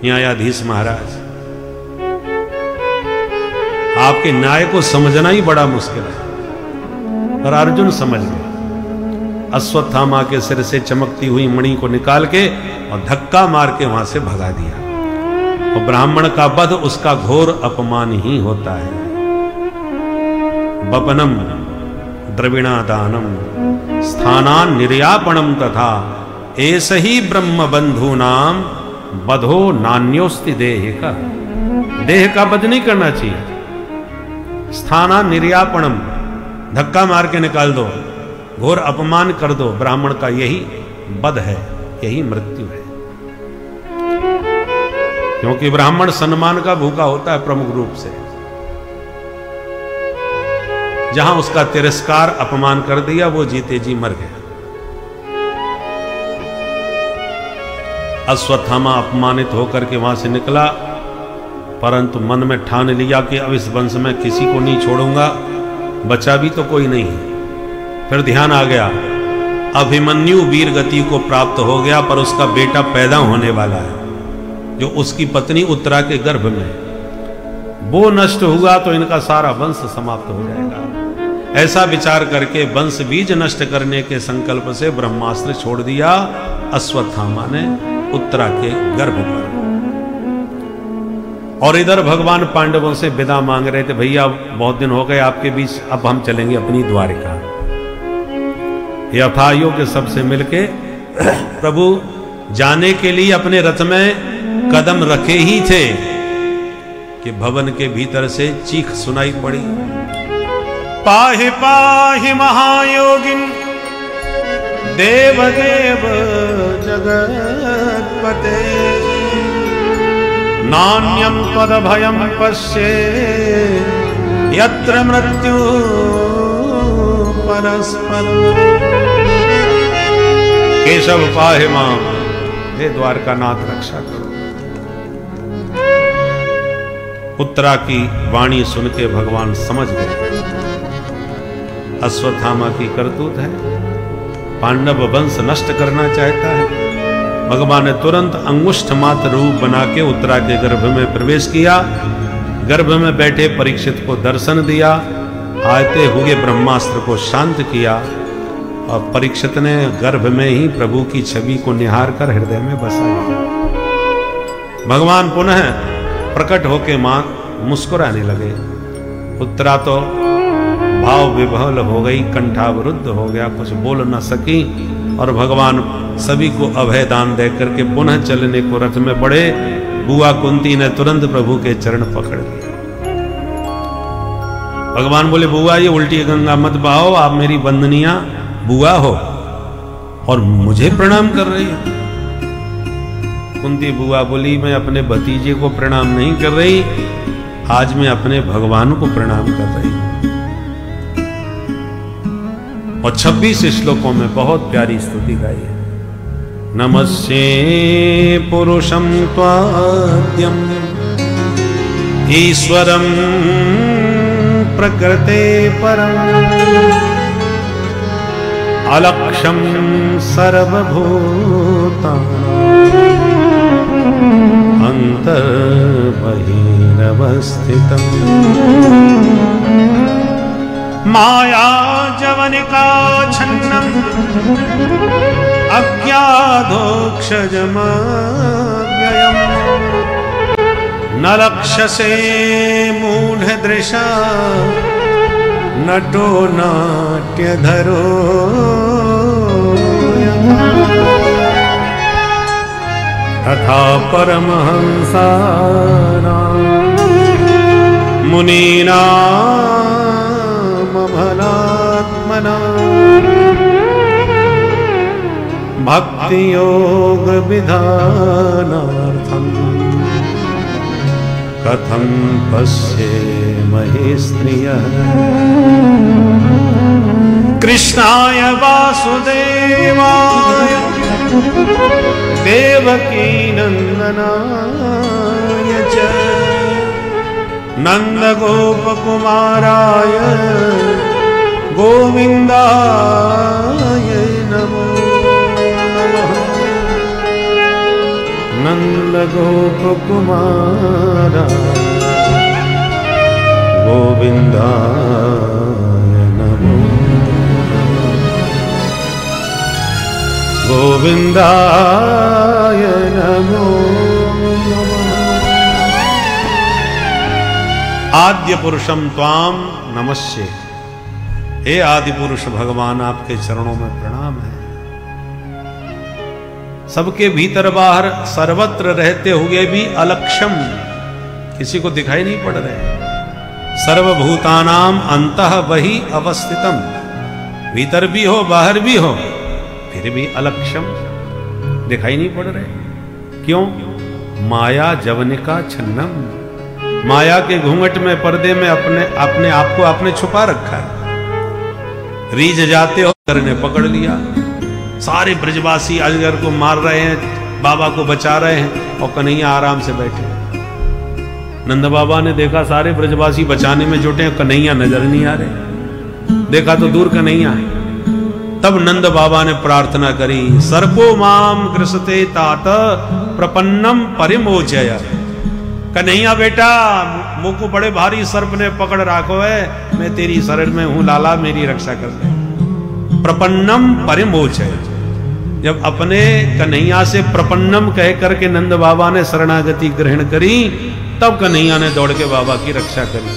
न्यायाधीश महाराज, आपके न्याय को समझना ही बड़ा मुश्किल है, पर अर्जुन समझ गए। अश्वत्थामा के सिर से चमकती हुई मणि को निकाल के और धक्का मार के वहां से भगा दिया। और ब्राह्मण का वध उसका घोर अपमान ही होता है। बपनम द्रविणादानम स्थानान निर्यापणम तथा एस ही ब्रह्म बंधु नाम बधो नान्योस्ति देह का। देह का वध नहीं करना चाहिए। स्थानान निर्यापणम, धक्का मार के निकाल दो, घोर अपमान कर दो। ब्राह्मण का यही वध है, यही मृत्यु है, क्योंकि ब्राह्मण सम्मान का भूखा होता है प्रमुख रूप से। जहां उसका तिरस्कार अपमान कर दिया वो जीते जी मर गया। अश्वत्थामा अपमानित होकर के वहां से निकला, परंतु मन में ठान लिया कि अब इस वंश में किसी को नहीं छोड़ूंगा, बचा भी तो कोई नहीं। फिर ध्यान आ गया, अभिमन्यु वीर गति को प्राप्त हो गया, पर उसका बेटा पैदा होने वाला है जो उसकी पत्नी उत्तरा के गर्भ में, वो नष्ट हुआ तो इनका सारा वंश समाप्त हो जाएगा। ऐसा विचार करके वंश बीज नष्ट करने के संकल्प से ब्रह्मास्त्र छोड़ दिया अश्वत्थामा ने उत्तरा के गर्भ पर। और इधर भगवान पांडवों से विदा मांग रहे थे, भैया बहुत दिन हो गए आपके बीच, अब हम चलेंगे अपनी द्वारिका। यथायोग के सबसे मिलके प्रभु जाने के लिए अपने रथ में कदम रखे ही थे कि भवन के भीतर से चीख सुनाई पड़ी, पाहि पाहि महायोगिन देव देव जगत्पते नान्यं पद भयं पश्ये यत्र मृत्यु परस्पर। केशव पाहि मां, हे द्वारका नाथ रक्षा करो। उत्तरा की वाणी सुन के भगवान समझ गए अश्वत्थामा की करतूत है, पांडव वंश नष्ट करना चाहता है। भगवान ने तुरंत अंगुष्ठ मात्र रूप बना के उत्तरा के गर्भ में प्रवेश किया, गर्भ में बैठे परीक्षित को दर्शन दिया, आते हुए ब्रह्मास्त्र को शांत किया, और परीक्षित ने गर्भ में ही प्रभु की छवि को निहार कर हृदय में बसा लिया। भगवान पुनः प्रकट होके मां मुस्कुराने लगे। उत्तरा तो भाव विभोल हो गई, कंठावरुद्ध हो गया, कुछ बोल न सकी, और भगवान सभी को अभय दान दे करके पुनः चलने को रथ में बढ़े। बुआ कुंती ने तुरंत प्रभु के चरण पकड़ लिए। भगवान बोले, बुआ ये उल्टी गंगा मत बहाओ, आप मेरी वंदनिया बुआ हो और मुझे प्रणाम कर रही हो। कुंती बुआ बोली मैं अपने भतीजे को प्रणाम नहीं कर रही, आज मैं अपने भगवान को प्रणाम कर रही हूं। और 26 श्लोकों में बहुत प्यारी स्तुति गाई है। नमस्ये पुरुषं त्वाद्यं ईश्वरं प्रकृते परम् अलक्ष्यं सर्वभूतानां अन्तर्बहिरवस्थितम् माया जवनिका छन्नम् अज्ञाधोक्षजमव्ययम् न लक्ष्यसे मूढदृशा नटो नाट्यधरो तथा परमहंसानां मुनीनामभलात्मनां भक्ति योग विधानार्थं कथं पश्येमहि स्त्रियः कृष्णाय वासुदेवाय देवकी नंदनाय च नंदगोपकुमाराय गोविन्दाय नमो नमः। नंदगोपकुमाराय गोविन्दाय नमो गोविन्दाय नमो नमः। आद्य पुरुषम त्वाम नमस्ये। हे आदि पुरुष भगवान, आपके चरणों में प्रणाम है। सबके भीतर बाहर सर्वत्र रहते हुए भी अलक्षम, किसी को दिखाई नहीं पड़ रहे। सर्वभूतानाम अंतः वही अवस्थितम, भीतर भी हो बाहर भी हो, फिर भी अलक्षम, दिखाई नहीं पड़ रहे। क्यों? माया जवनिका छन्नम, माया के घूंघट में पर्दे में अपने आप को आपने छुपा रखा है। रीझ जाते हो करने पकड़ लिया। सारे ब्रजवासी अजगर को मार रहे हैं, बाबा को बचा रहे हैं, और कन्हैया आराम से बैठे। नंद बाबा ने देखा सारे ब्रजवासी बचाने में जुटे, कन्हैया नजर नहीं आ रहे। देखा तो दूर कन्हैया है। तब नंद बाबा ने प्रार्थना करी, सर्पो माम कृषते तात प्रपन्नम परिमोचय। कन्हैया बेटा, मुझको बड़े भारी सर्प ने पकड़ राखो है, मैं तेरी शरण में हूं लाला, मेरी रक्षा कर दे। प्रपन्नम परिमोचय। जब अपने कन्हैया से प्रपन्नम कह करके नंद बाबा ने शरणागति ग्रहण करी, तब कन्हैया ने दौड़ के बाबा की रक्षा करी।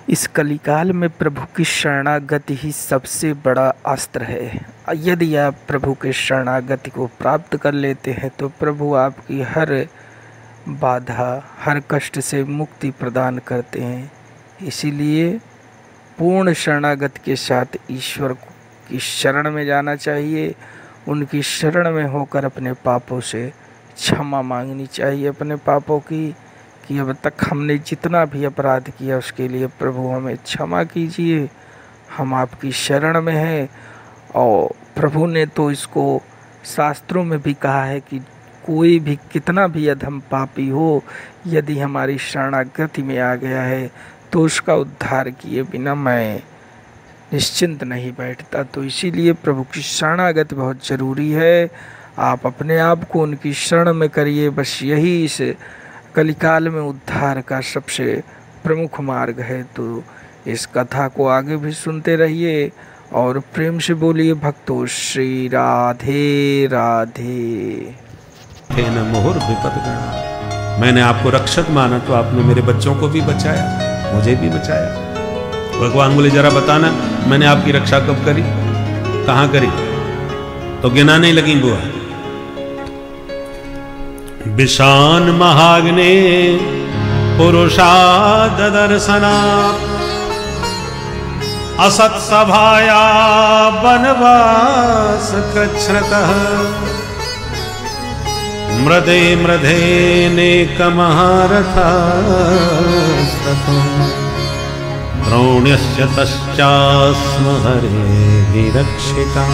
इस कलिकाल में प्रभु की शरणागति ही सबसे बड़ा अस्त्र है। यदि आप प्रभु के शरणागति को प्राप्त कर लेते हैं तो प्रभु आपकी हर बाधा, हर कष्ट से मुक्ति प्रदान करते हैं। इसीलिए पूर्ण शरणागति के साथ ईश्वर की शरण में जाना चाहिए। उनकी शरण में होकर अपने पापों से क्षमा मांगनी चाहिए, अपने पापों की, कि अब तक हमने जितना भी अपराध किया उसके लिए प्रभु हमें क्षमा कीजिए, हम आपकी शरण में हैं। और प्रभु ने तो इसको शास्त्रों में भी कहा है कि कोई भी कितना भी अधम पापी हो, यदि हमारी शरणागति में आ गया है तो उसका उद्धार किए बिना मैं निश्चिंत नहीं बैठता। तो इसीलिए प्रभु की शरणागति बहुत ज़रूरी है। आप अपने आप को उनकी शरण में करिए, बस यही इस कलिकाल में उद्धार का सबसे प्रमुख मार्ग है। तो इस कथा को आगे भी सुनते रहिए और प्रेम से बोलिए भक्तों श्री राधे राधे। मैंने आपको रक्षक माना तो आपने मेरे बच्चों को भी बचाया, मुझे भी बचाया। भगवान बोले जरा बताना मैंने आपकी रक्षा कब करी, कहाँ करी? तो गिनाने लगी बुआ। विशान महाग्ने पुरुषा ददर्शना असत सभाया वनवास कृच्छ्रतः मृदे मृधे नेकमहारथास्ततो द्रोण्यस्य तश्चास्म हरेभिरक्षिता।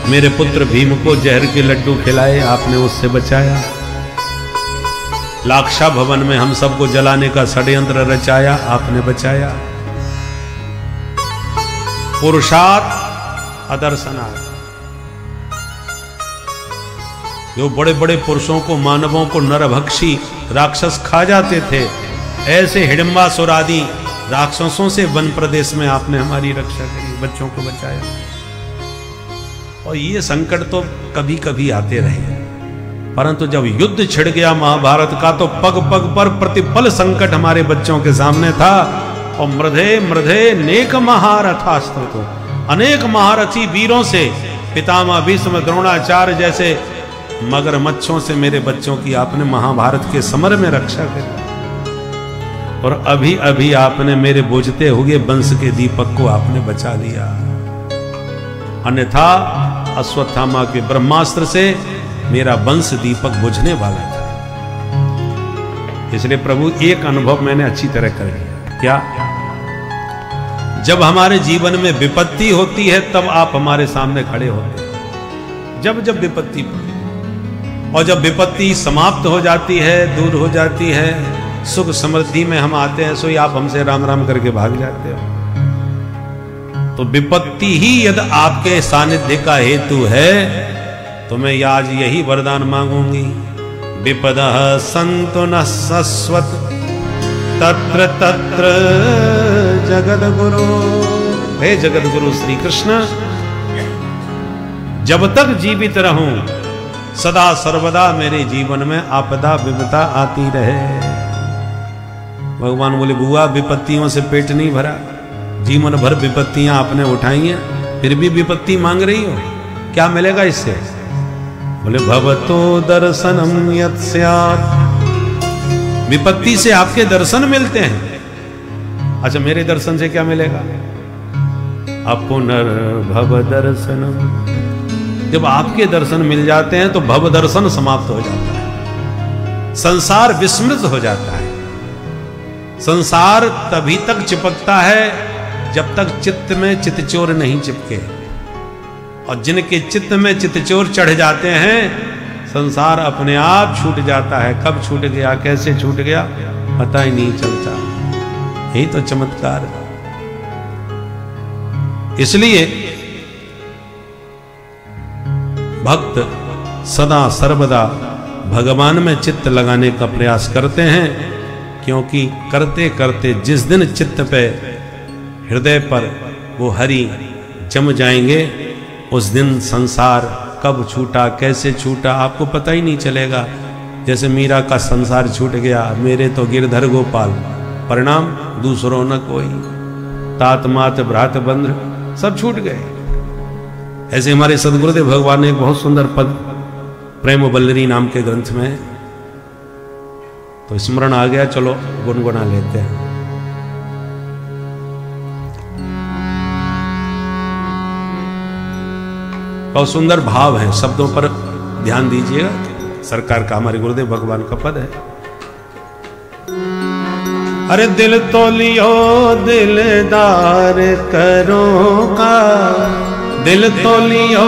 मेरे पुत्र भीम को जहर के लड्डू खिलाए, आपने उससे बचाया। लाक्षा भवन में हम सबको जलाने का षड्यंत्र रचाया, आपने बचाया। पुरुषार्थ अदर्शनार्थ, जो बड़े बड़े पुरुषों को, मानवों को नरभक्षी राक्षस खा जाते थे, ऐसे हिडिंबासुर आदि राक्षसों से वन प्रदेश में आपने हमारी रक्षा करी, बच्चों को बचाया। और ये संकट तो कभी कभी आते रहे, परंतु जब युद्ध छिड़ गया महाभारत का, तो पग पग पर प्रतिपल संकट हमारे बच्चों के सामने था। और मृधे मृधे नेक महारथास्ततो, अनेक महारथी वीरों से, पितामह भीष्म द्रोणाचार्य जैसे मगरमच्छों से मेरे बच्चों की आपने महाभारत के समर में रक्षा करी। और अभी अभी आपने मेरे बुझते हुए वंश के दीपक को आपने बचा लिया, अन्यथा अश्वत्थामा के ब्रह्मास्त्र से मेरा वंश दीपक बुझने वाला था। इसलिए प्रभु एक अनुभव मैंने अच्छी तरह कर लिया। क्या? जब हमारे जीवन में विपत्ति होती है तब आप हमारे सामने खड़े होते हैं, जब जब विपत्ति पड़ती, और जब विपत्ति समाप्त हो जाती है, दूर हो जाती है, सुख समृद्धि में हम आते हैं, सो आप हमसे राम राम करके भाग जाते हो। तो विपत्ति ही यदि आपके सानिध्य का हेतु है, तो मैं आज यही वरदान मांगूंगी, विपदः सन्तु न सस्वत तत्र तत्र जगद्गुरु। हे जगद्गुरु श्री कृष्ण, जब तक जीवित रहूं सदा सर्वदा मेरे जीवन में आपदा विपदा आती रहे। भगवान बोले, बुआ विपत्तियों से पेट नहीं भरा, जीवन भर विपत्तियां आपने उठाई हैं, फिर भी विपत्ति मांग रही हो, क्या मिलेगा इससे? बोले, भवतो दर्शनम यत् स्यात्, विपत्ति से आपके दर्शन मिलते हैं। अच्छा, मेरे दर्शन से क्या मिलेगा? अपुनर्भव दर्शनम, जब आपके दर्शन मिल जाते हैं तो भव दर्शन समाप्त हो जाता है, संसार विस्मृत हो जाता है। संसार तभी तक चिपकता है जब तक चित्त में चितचोर नहीं चिपके, और जिनके चित्त में चितचोर चढ़ जाते हैं, संसार अपने आप छूट जाता है। कब छूट गया, कैसे छूट गया, पता ही नहीं चलता। यही तो चमत्कार है। इसलिए भक्त सदा सर्वदा भगवान में चित्त लगाने का प्रयास करते हैं, क्योंकि करते करते जिस दिन चित्त पे, हृदय पर वो हरि जम जाएंगे, उस दिन संसार कब छूटा, कैसे छूटा, आपको पता ही नहीं चलेगा। जैसे मीरा का संसार छूट गया, मेरे तो गिरधर गोपाल, परिणाम दूसरों न कोई, तात मात भ्रात बंध्र सब छूट गए। ऐसे हमारे सदगुरुदेव भगवान ने एक बहुत सुंदर पद प्रेम बल्लरी नाम के ग्रंथ में, तो स्मरण आ गया, चलो गुनगुना लेते हैं। बहुत सुंदर भाव है, शब्दों पर ध्यान दीजिएगा। सरकार का, हमारे गुरुदेव भगवान का पद है। अरे दिल तो लियो दिलदार करोगा, दिल तो लियो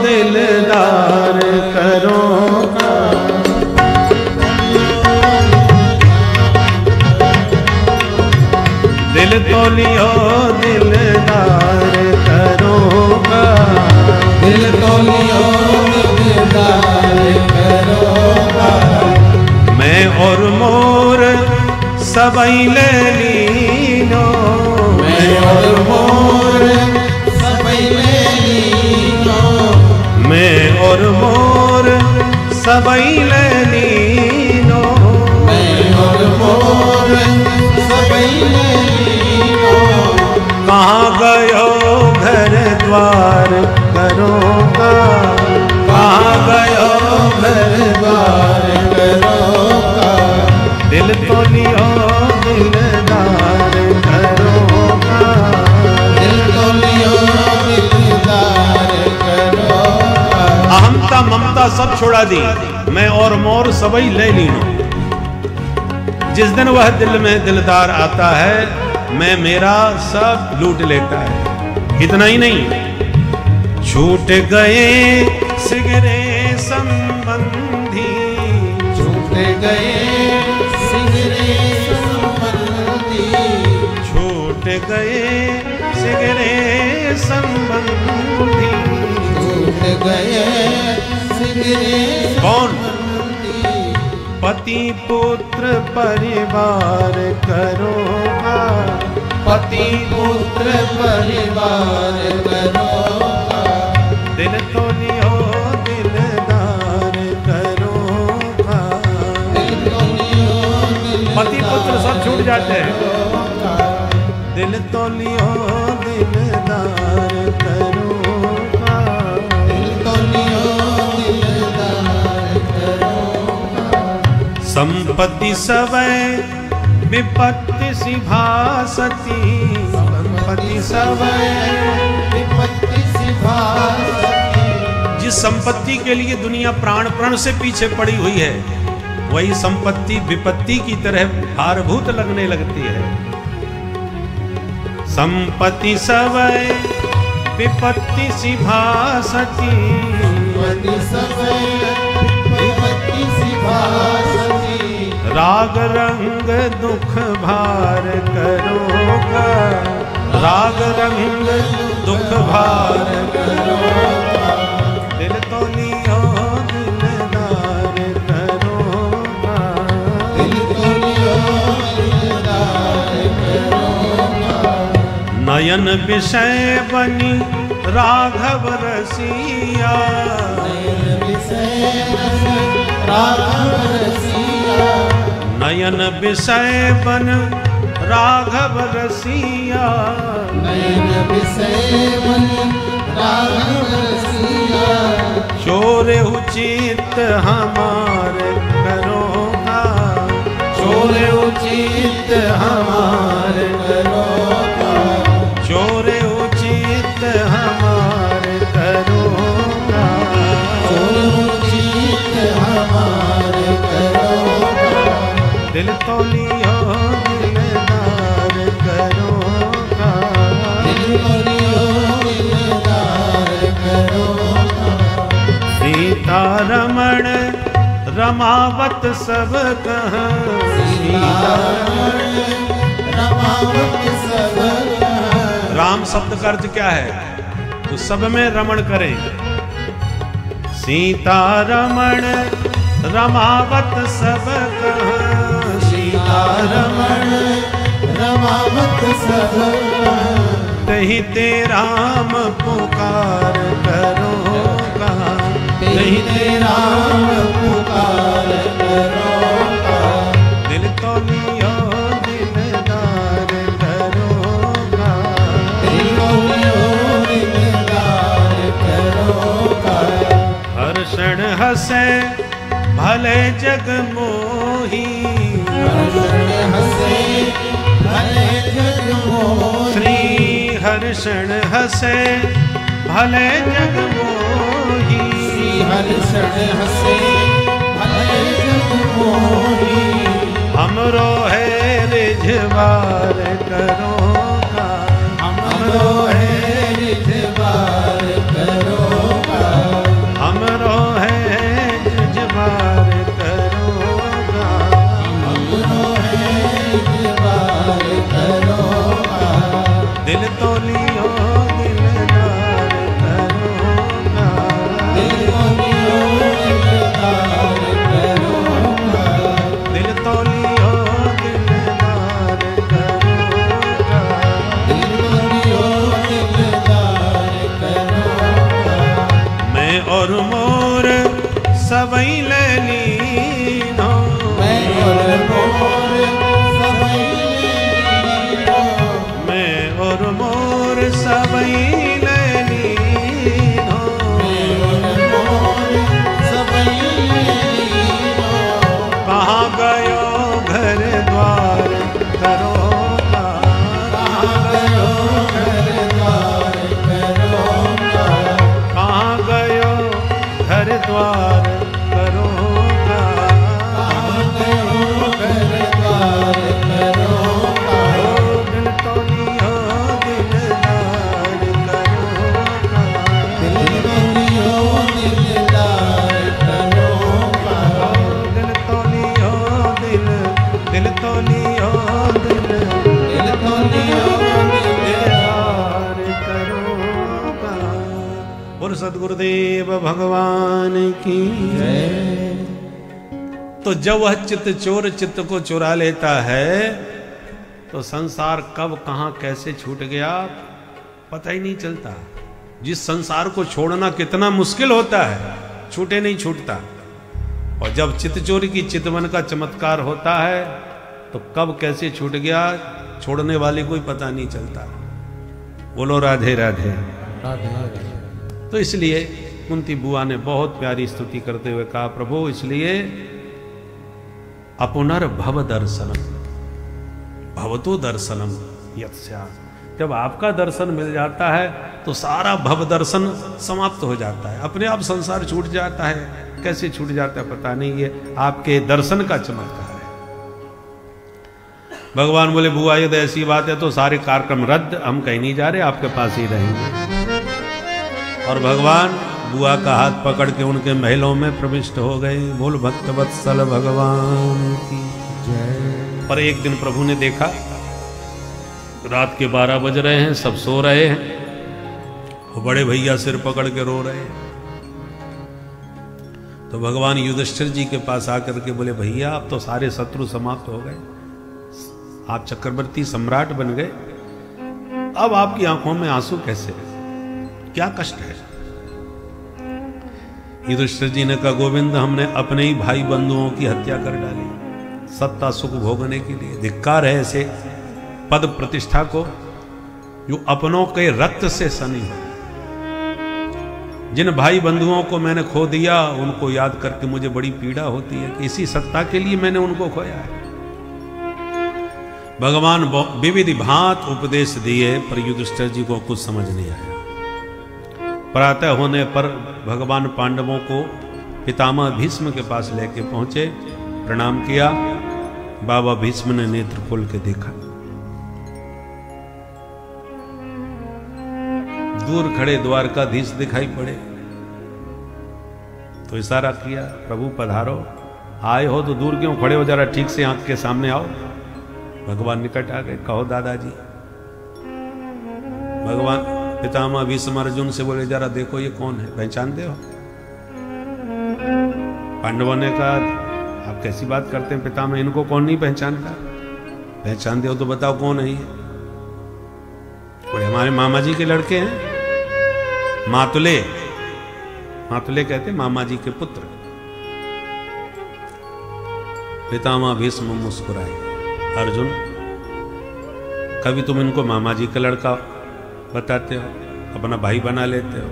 दिलदार करोगा, दिल तो लियो दिलदार करोगा, दिल तो लियो दिलदार करोगा, मैं और मोर सबई ले लीनो, मैं और मोर सबई ले लीनो, मैं और मोर सबई ले लीनो, मैं और मोर सबई ले लीनो, कहाँ गयो घर द्वार करोगा, कहाँ गयो घर द्वार करोगा, दिल तो लियो दिलदार करोगा, दिल तो लियो दिलदार करोगा, अहमता ममता सब छोड़ा दी, मैं और मोर सबई ले लीनो। जिस दिन वह दिल में दिलदार आता है, मैं मेरा सब लूट लेता है। इतना ही नहीं, छूट गए सिगरे संबंधी, छूट गए सिगरे संबंधी, छूट गए सिगरे संबंधी। छूट गए सिगरे कौन? संबंधी, पति पुत्र परिवार करोगा, पति पुत्र परिवार करोगा, दिल तो लियो दिलदार करोगा। दिल तो लियो पति पुत्र सब छूट जाते हैं, दिल तो लियो दिलदार करोगा। दिल तो लियो दिलदार करोगा। संपत्ति सवै विपत्ति सी भासती, संपत्ति सवै विपत्ति सी भासती, जिस संपत्ति के लिए दुनिया प्राण प्राण से पीछे पड़ी हुई है, वही संपत्ति विपत्ति की तरह भारभूत लगने लगती है। संपत्ति सवै विपत्ति सी भासती, विपत्ति सवै विपत्ति सी भासती, राग रंग दुख भार करोगा, राग रंग दुख भार करोगा। दिल तो लियो दिलदार करोगा, दिल तो लियो दिलदार करोगा। नयन विषय बनी राघव रसिया, नयन विषय बनी राघव रसिया, नयन विषय बन राघव रसिया। नयन विषय बनी राघव रसिया, चोर उचित हमारे करोगा, चोर उचित हमारे करोगा, चोर उचित हमारे करोगा। चोर उचित हमारे करोगा, दिल तो लियो दिलदार करोगा, दिल तो लियो दिलदार करोगा। सीता रमण रमावत सब कहाँ, सीता रमावत सब कहाँ, राम शब्द का अर्थ क्या है? तो सब में रमण करें। सीता रमण रमावत सब कहाँ, सीता रमण रमावत सब कहाँ, तही ते राम पुकार करोगा, तही ते राम पुकार करोगा। दिल तो लियो दिलदार करोगा, दिल तो लियो दिलदार करोगा। हर क्षण हंसे भले जग मोही, हर्षण हंसे भले जग मोही, श्री हर क्षण हंसे भले जग मोही। हर्षण हंसे भले जग मोही, हमरो है रिझवार करोगा, हमरो है रिझवार करोगा, हमरो है रिझवार करोगा। हमरो है रिझवार करोगा, दिल तो लियो दिलदार करोगा, दिल तो लियो दिलदार दिल तो लियो दिल तो लियो दीदार करोगा। बोल सद्गुरुदेव भगवान की जय। तो जब वह चित्त चोर चित्त को चुरा लेता है तो संसार कब कहां कैसे छूट गया पता ही नहीं चलता। जिस संसार को छोड़ना कितना मुश्किल होता है, छूटे नहीं छूटता। और जब चित्त चोरी की चितवन का चमत्कार होता है तो कब कैसे छूट गया छोड़ने वाले को ही पता नहीं चलता। बोलो राधे राधे। तो इसलिए कुंती बुआ ने बहुत प्यारी स्तुति करते हुए कहा, प्रभु इसलिए अपुनर्भव दर्शनम भवतो दर्शनम यत्स्यात्। जब आपका दर्शन मिल जाता है तो सारा भव दर्शन समाप्त हो जाता है, अपने आप संसार छूट जाता है। कैसे छूट जाता है पता नहीं, है आपके दर्शन का चमत्कार है। भगवान बोले बुआ यदि ऐसी बात है तो सारे कार्यक्रम रद्द, हम कहीं नहीं जा रहे, आपके पास ही रहेंगे। और भगवान बुआ का हाथ पकड़ के उनके महलों में प्रविष्ट हो गए। बोल भक्त वत्सल भगवान की जय। पर एक दिन प्रभु ने देखा रात के 12 बज रहे हैं, सब सो रहे हैं, वो बड़े भैया सिर पकड़ के रो रहे हैं। तो भगवान युधिष्ठिर जी के पास आकर के बोले भैया अब तो सारे शत्रु समाप्त हो गए, आप चक्रवर्ती सम्राट बन गए, अब आपकी आंखों में आंसू कैसे, क्या कष्ट है। युधिष्ठिर जी ने कहा गोविंद हमने अपने ही भाई बंधुओं की हत्या कर डाली सत्ता सुख भोगने के लिए। धिक्कार है ऐसे पद प्रतिष्ठा को जो अपनों के रक्त से सनी हो। जिन भाई बंधुओं को मैंने खो दिया उनको याद करके मुझे बड़ी पीड़ा होती है कि इसी सत्ता के लिए मैंने उनको खोया है। भगवान विविध भांत उपदेश दिए पर युधिष्ठिर जी को कुछ समझ नहीं आया। प्रातः होने पर भगवान पांडवों को पितामह भीष्म के पास लेके पहुंचे, प्रणाम किया। बाबा भीष्म ने नेत्र खोल के देखा, दूर खड़े द्वारकाधीश दिखाई पड़े। तो इशारा किया प्रभु पधारो, आए हो तो दूर क्यों खड़े हो, जरा ठीक से आंख के सामने आओ। भगवान निकट आ गए, कहो दादाजी। भगवान पितामह भीष्म अर्जुन से बोले जरा देखो ये कौन है, पहचानते हो। पांडवों ने कहा आप कैसी बात करते हैं पितामह, इनको कौन नहीं पहचानता, पहचानते हो तो बताओ कौन है ये। बोले हमारे मामा जी के लड़के हैं, मातुले, मातुले कहते मामा जी के पुत्र। पितामह भीष्म मुस्कुराए, अर्जुन कभी तुम इनको मामा जी का लड़का बताते हो, अपना भाई बना लेते हो,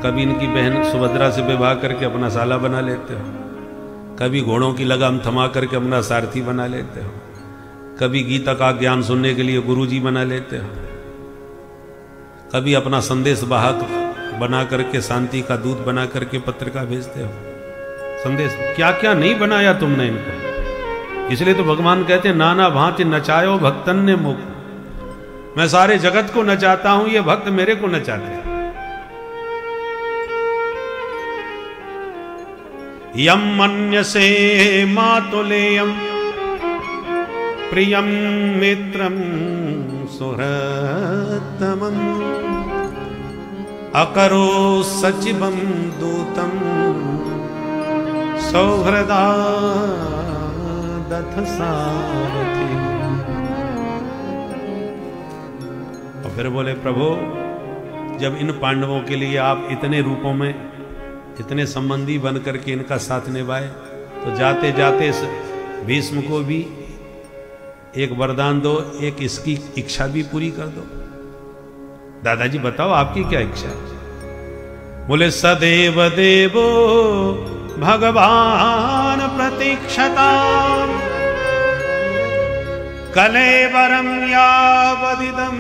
कभी इनकी बहन सुभद्रा से विवाह करके अपना साला बना लेते हो, कभी घोड़ों की लगाम थमा करके अपना सारथी बना लेते हो, कभी गीता का ज्ञान सुनने के लिए गुरुजी बना लेते हो, कभी अपना संदेश वाहक बना करके शांति का दूत बना करके पत्रिका भेजते हो। संदेश क्या क्या नहीं बनाया तुमने इनको। इसलिए तो भगवान कहते हैं नाना भांति नचायो भक्तन ने मुख। मैं सारे जगत को नचाता हूं, ये भक्त मेरे को नचाते हैं। यम मन्यसे मातुलेयम प्रियम मित्रम सुहृतमं अकरो सचिवं दूतं सौहृदा दथ सारथि। और फिर बोले प्रभु जब इन पांडवों के लिए आप इतने रूपों में इतने संबंधी बन करके इनका साथ निभाए तो जाते जाते भीष्म को भी एक वरदान दो, एक इसकी इच्छा भी पूरी कर दो। दादाजी बताओ आपकी क्या इच्छा है। बोले सदैव देवो भगवान प्रतीक्षता कलेवरम यावदिदं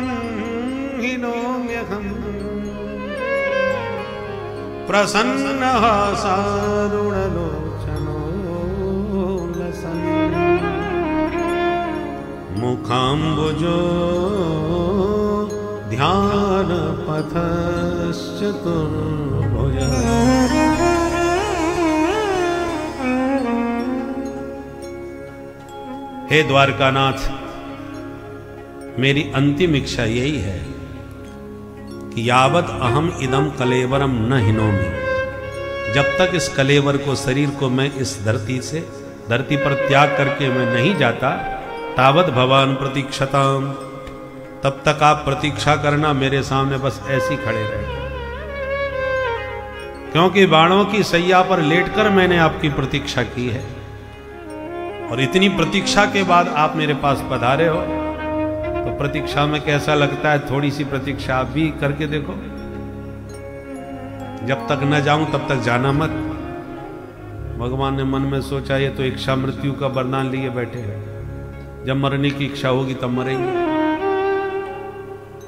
हिनोम्यहम् प्रसन्नः सारुणलोचनो लसन् मुखाम्बुजो ध्यान पथश्चतुर्भुजः। हे द्वारकानाथ, मेरी अंतिम इच्छा यही है कि यावत अहम इदम कलेवरम न हिनोमि, जब तक इस कलेवर को, शरीर को मैं इस धरती पर त्याग करके मैं नहीं जाता, तावत भवान प्रतीक्षताम, तब तक आप प्रतीक्षा करना, मेरे सामने बस ऐसे ही खड़े रहे, क्योंकि बाणों की सैया पर लेटकर मैंने आपकी प्रतीक्षा की है, और इतनी प्रतीक्षा के बाद आप मेरे पास पधारे हो, तो प्रतीक्षा में कैसा लगता है, थोड़ी सी प्रतीक्षा आप भी करके देखो। जब तक न जाऊं तब तक जाना मत। भगवान ने मन में सोचा, ये तो इच्छा मृत्यु का वरदान लिए बैठे हैं, जब मरने की इच्छा होगी तब मरेंगे,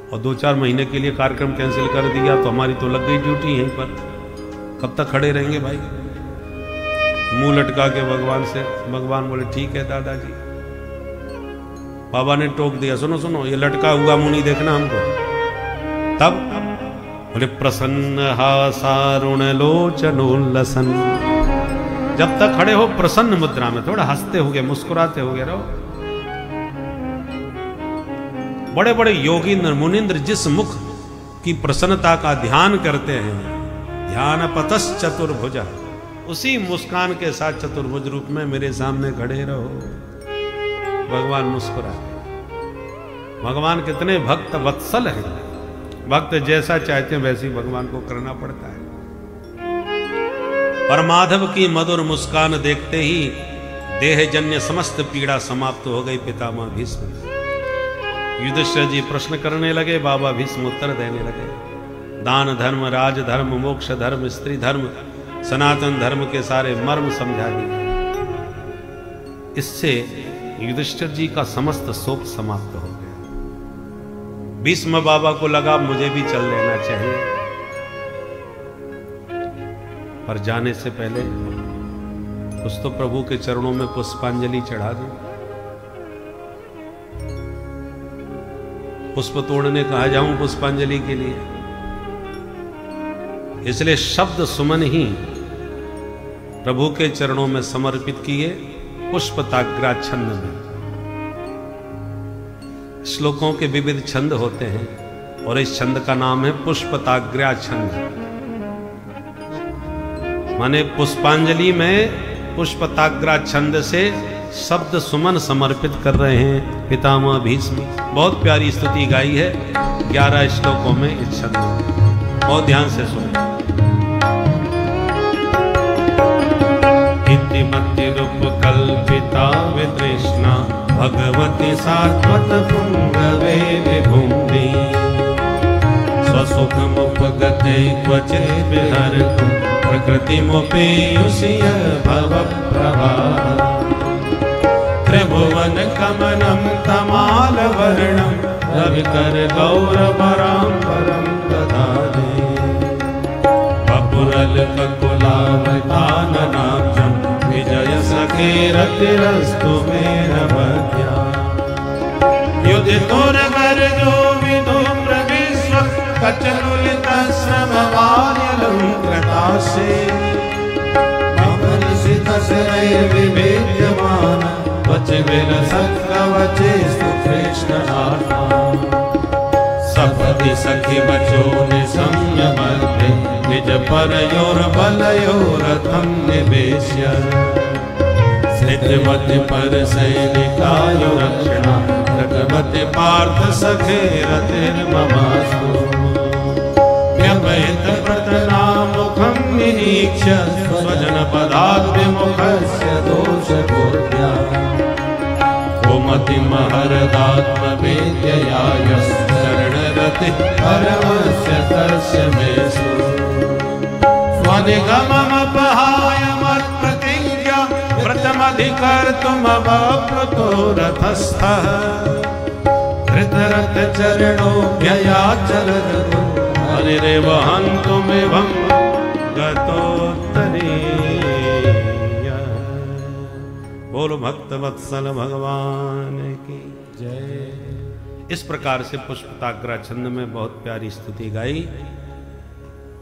और 2-4 महीने के लिए कार्यक्रम कैंसिल कर दिया तो हमारी तो लग गई ड्यूटी यहीं पर। कब तक खड़े रहेंगे भाई? मुंह लटका के भगवान से। भगवान बोले ठीक है दादाजी। बाबा ने टोक दिया, सुनो सुनो, ये लटका हुआ मुंह नहीं देखना हमको। तब बोले प्रसन्न हासारुण लोचनोल्लसन, जब तक खड़े हो प्रसन्न मुद्रा में, थोड़ा हंसते हुए मुस्कुराते हुए रहो। बड़े बड़े योगींद्र मुनिंद्र जिस मुख की प्रसन्नता का ध्यान करते हैं, ध्यान पतस चतुर्भुजा, उसी मुस्कान के साथ चतुर्भुज रूप में मेरे सामने खड़े रहो। भगवान मुस्कुराते। भगवान कितने भक्त वत्सल हैं, भक्त जैसा चाहते हैं वैसे ही भगवान को करना पड़ता है। पर माधव की मधुर मुस्कान देखते ही देहजन्य समस्त पीड़ा समाप्त हो गई। पितामह भीष्म युधिष्ठिर जी प्रश्न करने लगे, बाबा भीष्म उत्तर देने लगे। दान धर्म, राज धर्म, मोक्ष धर्म, स्त्री धर्म, सनातन धर्म के सारे मर्म समझा दिए। इससे युधिष्ठिर जी का समस्त शोक समाप्त हो गया। भीष्म बाबा को लगा मुझे भी चल लेना चाहिए, पर जाने से पहले कुछ तो प्रभु के चरणों में पुष्पांजलि चढ़ा दूं। पुष्प तोड़ने कहा जाऊं पुष्पांजलि के लिए, इसलिए शब्द सुमन ही प्रभु के चरणों में समर्पित किए पुष्पताग्रा छंद में। श्लोकों के विविध छंद होते हैं और इस छंद का नाम है पुष्पताग्रा छंद। माने पुष्पांजलि में पुष्पताग्रा छंद से शब्द सुमन समर्पित कर रहे हैं पितामह भीष्म। बहुत प्यारी स्तुति गाई है 11 श्लोकों में इस छंद में, बहुत ध्यान से सुने। इतिमति रूप कल्पिता वितृष्णा भगवती सात्वत पुंगवे विभुम्नि, स्वसुख मुपगते क्वचित् विहरतु प्रकृतिमुपेयुषिय भव प्रवाह, त्रिभुवन कमनं तमालवर्णं रविकर गौरवराम्बरं ददाने, वपुरल ककुलावताननाब्जं विजय सखे रतिरस्तु मेरवध्या, युधितोर्गर्जो विधूम्र विश्व कचनुलितश्रमवार्यलङ्कृताशे, ममलसितशरैर्विवेद्यमान वचविलसत्कवचेस्तु कृष्णनाथा, सपदि सखि बचो निसंयमर्थे निज परयोर्बलयोरथं निवेश्य, धृतवति पर सैनिकायो रक्षणा भगवति पार्थ सखे रतिर्ममास्तु, व्यपहित प्रतनामुखं निरीक्ष्य स्वजनपदाद्विमुखस्य दोषपूर्त्या, कुमतिमहरदात्मवेद्यया यश्चरणरतिः परमस्य तस्य मेषु, स्वनिगममपहाय मत्प्रतिज्ञा व्रतमधिकर्तुमवप्लुतो रथस्थः, धृतरथचरणोऽभ्ययाचलरतु हरिरेव हन्तुमिवं गतोत्तरीय। बोलो भक्त वत्सल भगवान की जय। इस प्रकार से पुष्पताग्रा छंद में बहुत प्यारी स्तुति गाई।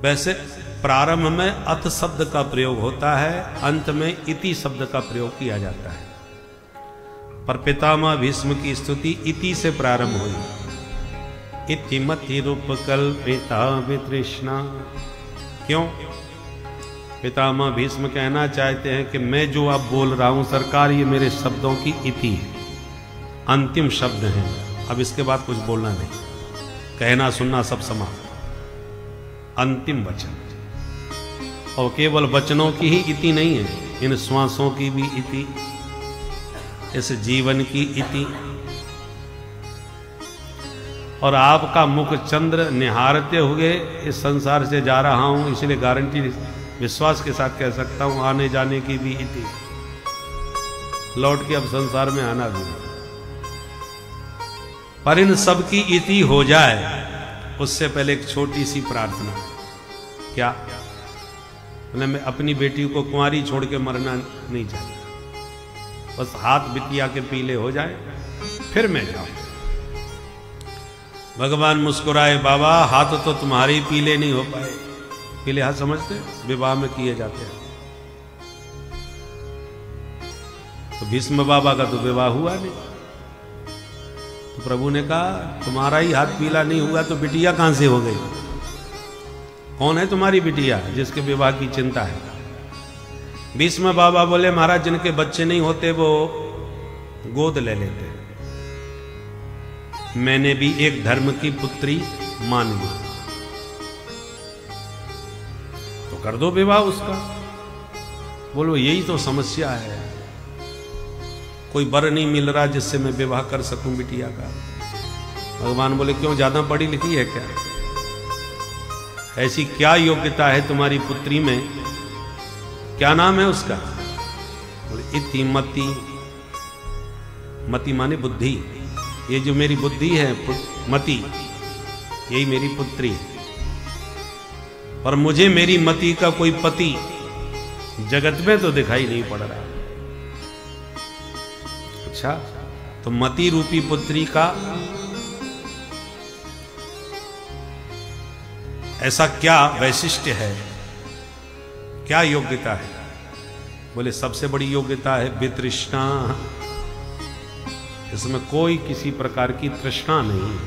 वैसे प्रारंभ में अथ शब्द का प्रयोग होता है, अंत में इति शब्द का प्रयोग किया जाता है। पर पितामह भीष्म की स्तुति इति से प्रारंभ हुई। इति मति रूप कल्पिता वितृष्णा। क्यों? पितामह भीष्म कहना चाहते हैं कि मैं जो अब बोल रहा हूं सरकार, ये मेरे शब्दों की इति है, अंतिम शब्द हैं। अब इसके बाद कुछ बोलना नहीं, कहना सुनना सब समाप्त, अंतिम वचन। और केवल वचनों की ही इति नहीं है, इन श्वासों की भी इति, इस जीवन की इति। और आपका मुख चंद्र निहारते हुए इस संसार से जा रहा हूं, इसलिए गारंटी विश्वास के साथ कह सकता हूं, आने जाने की भी इति, लौट के अब संसार में आना भी नहीं। पर इन सब की इति हो जाए उससे पहले एक छोटी सी प्रार्थना। क्या? मैं अपनी बेटी को कुंवारी छोड़ के मरना नहीं चाहता, बस हाथ बिटिया के पीले हो जाए फिर मैं जाऊं। भगवान मुस्कुराए, बाबा हाथ तो तुम्हारे पीले नहीं हो पाए। पीले हाथ समझते, विवाह में किए जाते हैं। तो भीष्म बाबा का तो विवाह हुआ नहीं, तो प्रभु ने कहा तुम्हारा ही हाथ पीला नहीं हुआ तो बिटिया कहां से हो गई? कौन है तुम्हारी बिटिया जिसके विवाह की चिंता है? भीष्म बाबा बोले, महाराज जिनके बच्चे नहीं होते वो गोद ले लेते। मैंने भी एक धर्म की पुत्री मान ली, तो कर दो विवाह उसका। बोलो यही तो समस्या है, कोई वर नहीं मिल रहा जिससे मैं विवाह कर सकूं बिटिया का। भगवान बोले, क्यों ज्यादा पढ़ी लिखी है क्या? ऐसी क्या योग्यता है तुम्हारी पुत्री में? क्या नाम है उसका? बोले, इति मति। मति माने बुद्धि। ये जो मेरी बुद्धि है मति, यही मेरी पुत्री है। पर मुझे मेरी मति का कोई पति जगत में तो दिखाई नहीं पड़ रहा। अच्छा, तो मति रूपी पुत्री का ऐसा क्या वैशिष्ट्य है, क्या योग्यता है? बोले सबसे बड़ी योग्यता है वितृष्णा। इसमें कोई किसी प्रकार की तृष्णा नहीं है,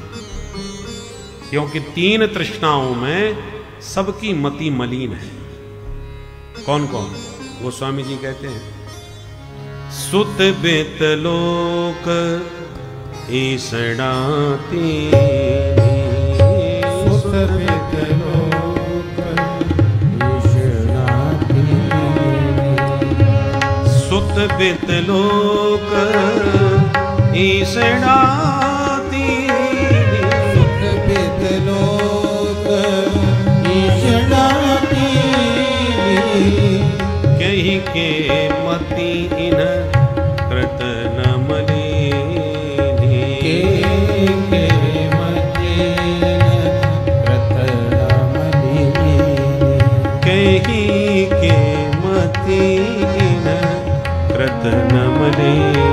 क्योंकि तीन तृष्णाओं में सबकी मति मलिन है। कौन कौन? गोस्वामी जी कहते हैं, सुत बेत लोक ईसणाती, सुत बेत लोक ईसणाती, सुत बेत लोक ईसणाती, सुत बेत लोक ईसणाती, कहीं के मति इन कृत न मलिनी, के मति कृत न मलिनी, कहीं के मति इन कृत न मलिनी,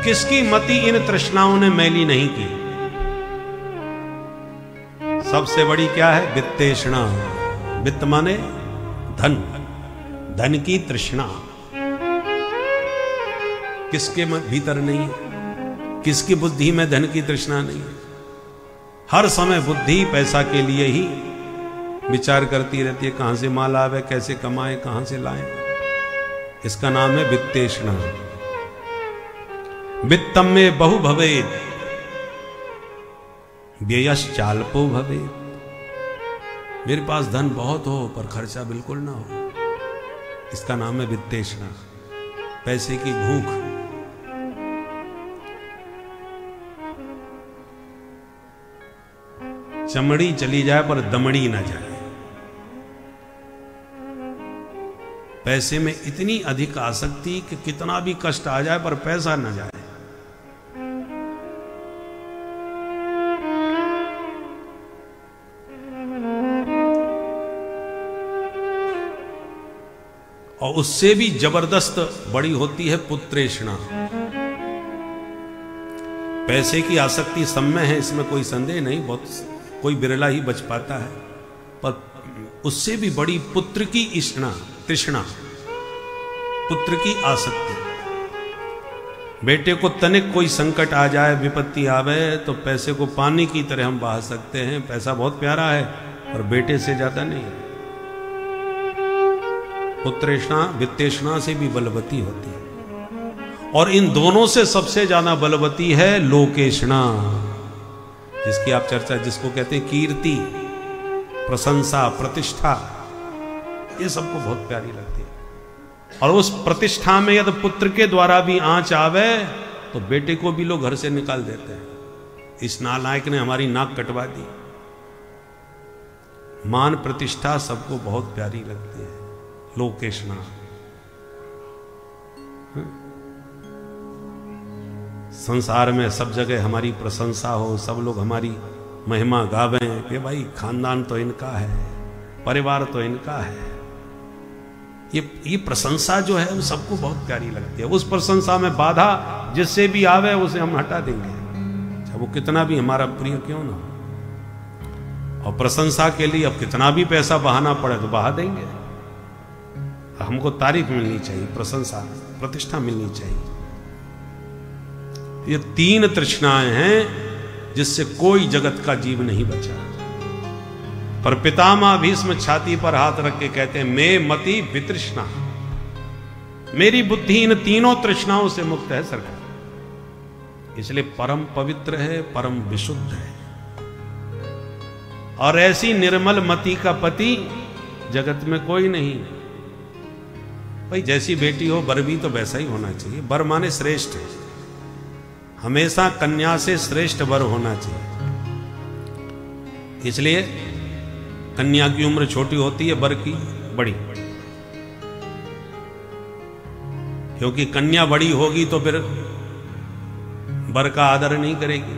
किसकी मति इन तृष्णाओं ने मैली नहीं की? सबसे बड़ी क्या है? वित्तेषणा। वित्त माने धन, धन की तृष्णा किसके भीतर नहीं है? किसकी बुद्धि में धन की तृष्णा नहीं है? हर समय बुद्धि पैसा के लिए ही विचार करती रहती है, कहां से माल आवे, कैसे कमाए, कहां से लाए। इसका नाम है वित्तेषणा। वित्तम में बहु भवेत्, व्ययश्चाल्पो भवेत्। मेरे पास धन बहुत हो पर खर्चा बिल्कुल ना हो, इसका नाम है वित्तेषणा, पैसे की भूख। चमड़ी चली जाए पर दमड़ी ना जाए। पैसे में इतनी अधिक आसक्ति कि कितना भी कष्ट आ जाए पर पैसा ना जाए। और उससे भी जबरदस्त बड़ी होती है पुत्रेषणा। पैसे की आसक्ति सब में है, इसमें कोई संदेह नहीं, बहुत कोई बिरला ही बच पाता है। उससे भी बड़ी पुत्र की तृष्णा, पुत्र की आसक्ति। बेटे को तनिक कोई संकट आ जाए, विपत्ति आवे, तो पैसे को पानी की तरह हम बहा सकते हैं। पैसा बहुत प्यारा है और बेटे से ज्यादा नहीं है। पुत्रेष्णा वित्तेष्णा से भी बलवती होती है, और इन दोनों से सबसे ज्यादा बलवती है लोकेष्णा, जिसकी आप चर्चा, जिसको कहते हैं कीर्ति, प्रशंसा, प्रतिष्ठा, ये सबको बहुत प्यारी लगती है। और उस प्रतिष्ठा में यदि पुत्र के द्वारा भी आंच आवे तो बेटे को भी लोग घर से निकाल देते हैं। इस नालायक ने हमारी नाक कटवा दी। मान प्रतिष्ठा सबको बहुत प्यारी लगती है, लोकेशना। संसार में सब जगह हमारी प्रशंसा हो, सब लोग हमारी महिमा गावें कि भाई खानदान तो इनका है, परिवार तो इनका है। ये प्रशंसा जो है वो सबको बहुत प्यारी लगती है। उस प्रशंसा में बाधा जिससे भी आवे उसे हम हटा देंगे, चाहे वो कितना भी हमारा प्रिय क्यों ना हो। और प्रशंसा के लिए अब कितना भी पैसा बहाना पड़े तो बहा देंगे। हमको तारीफ मिलनी चाहिए, प्रशंसा, प्रतिष्ठा मिलनी चाहिए। ये तीन तृष्णाएं हैं जिससे कोई जगत का जीव नहीं बचा। पर पितामह भीष्म छाती पर हाथ रख के कहते हैं, मैं मति वितृष्णा, मेरी बुद्धि इन तीनों तृष्णाओं से मुक्त है सरकार। इसलिए परम पवित्र है, परम विशुद्ध है। और ऐसी निर्मल मति का पति जगत में कोई नहीं। भाई जैसी बेटी हो वर भी तो वैसा ही होना चाहिए। वर माने श्रेष्ठ, हमेशा कन्या से श्रेष्ठ वर होना चाहिए। इसलिए कन्या की उम्र छोटी होती है, वर की बड़ी, क्योंकि कन्या बड़ी होगी तो फिर वर का आदर नहीं करेगी।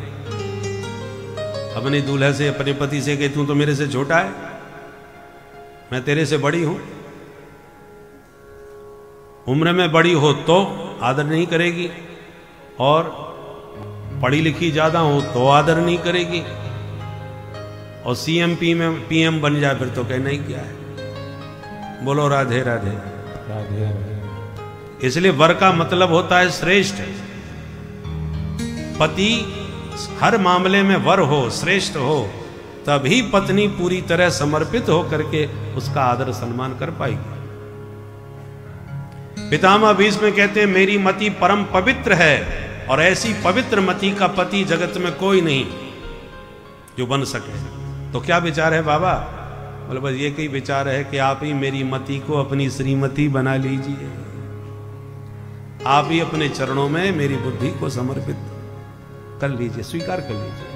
अपने दूल्हे से, अपने पति से कहे तू तो मेरे से छोटा है, मैं तेरे से बड़ी हूं। उम्र में बड़ी हो तो आदर नहीं करेगी, और पढ़ी लिखी ज्यादा हो तो आदर नहीं करेगी। और सीएम पीएम बन जाए फिर तो कहना ही क्या है। बोलो राधे राधे राधे राधे। इसलिए वर का मतलब होता है श्रेष्ठ। पति हर मामले में वर हो, श्रेष्ठ हो, तभी पत्नी पूरी तरह समर्पित हो करके उसका आदर सम्मान कर पाएगी। पितामह भीष्म कहते हैं, मेरी मति परम पवित्र है, और ऐसी पवित्र मति का पति जगत में कोई नहीं जो बन सके। तो क्या विचार है बाबा? बोले बस ये कई विचार है कि आप ही मेरी मति को अपनी श्रीमती बना लीजिए, आप ही अपने चरणों में मेरी बुद्धि को समर्पित कर लीजिए, स्वीकार कर लीजिए।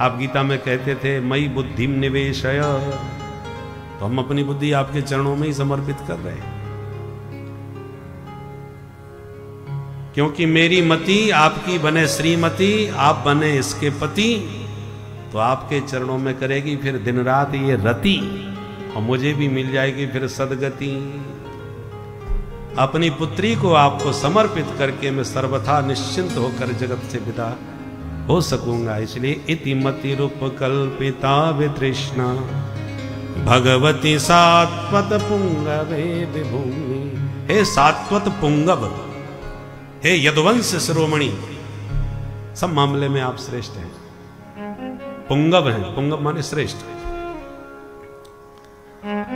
आप गीता में कहते थे मई बुद्धिम निवेशय, तो हम अपनी बुद्धि आपके चरणों में ही समर्पित कर रहे हैं। क्योंकि मेरी मति आपकी बने श्रीमती, आप बने इसके पति, तो आपके चरणों में करेगी फिर दिन रात ये रति, और मुझे भी मिल जाएगी फिर सदगति। अपनी पुत्री को आपको समर्पित करके मैं सर्वथा निश्चिंत होकर जगत से विदा हो सकूंगा। इसलिए इति मति रूप कल्पिता वितृष्णा भगवती सात्वत पुंगवे विभूमि। हे सात्वत पुंगव, हे यदुवंश शिरोमणि, सब मामले में आप श्रेष्ठ हैं, पुंगव हैं। पुंगव माने श्रेष्ठ।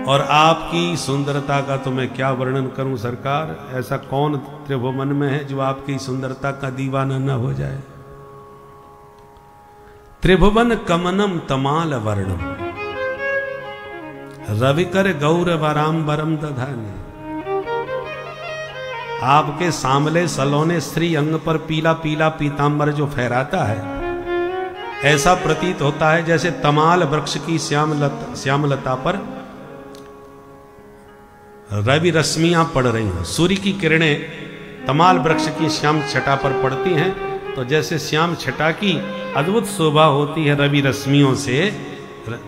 और आपकी सुंदरता का तो मैं क्या वर्णन करूं सरकार। ऐसा कौन त्रिभुवन में है जो आपकी सुंदरता का दीवाना न हो जाए। त्रिभुवन कमनम तमाल वर्णम रविकर गौरवराम्बरम दधाने। आपके सांवले सलोने श्री अंग पर पीला पीला पीतांबर जो फहराता है, ऐसा प्रतीत होता है जैसे तमाल वृक्ष की श्यामलता पर रवि रश्मियां पड़ रही हैं। सूर्य की किरणें तमाल वृक्ष की श्याम छटा पर पड़ती हैं, तो जैसे श्याम छटा की अद्भुत शोभा होती है रवि रश्मियों से,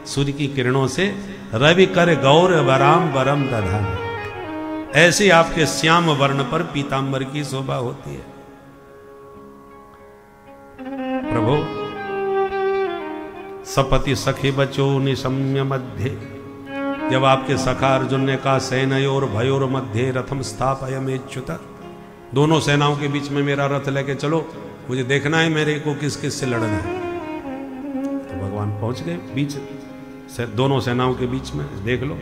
सूर्य की किरणों से। रवि कर गौर वराम वरम दधान, ऐसे आपके श्याम वर्ण पर पीतांबर की शोभा होती है। प्रभु सपति सखी बचो निशम्य मध्य, जब आपके सखा अर्जुन ने कहा सेनयोर भयोर मध्य रथम स्थापयमेच्युत, दोनों सेनाओं के बीच में मेरा रथ लेके चलो, मुझे देखना है मेरे को किस किस से लड़ना है। तो भगवान पहुंच गए बीच से, दोनों सेनाओं के बीच में, देख लो।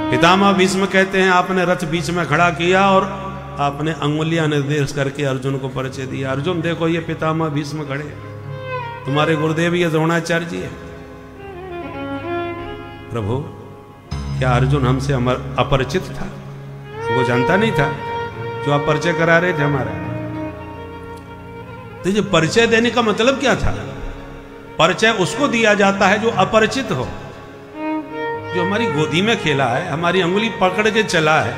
पितामह भीष्म कहते हैं आपने रथ बीच में खड़ा किया और आपने अंगुलियां निर्देश करके अर्जुन को परिचय दिया। अर्जुन देखो ये पितामह भीष्म खड़े, तुम्हारे गुरुदेव ये द्रोणाचार्य जी है। प्रभु क्या अर्जुन हमसे अपरिचित था? वो जानता नहीं था जो आप परिचय करा रहे थे हमारा। तो ये परिचय देने का मतलब क्या था? परिचय उसको दिया जाता है जो अपरिचित हो, जो हमारी गोदी में खेला है, हमारी अंगुली पकड़ के चला है।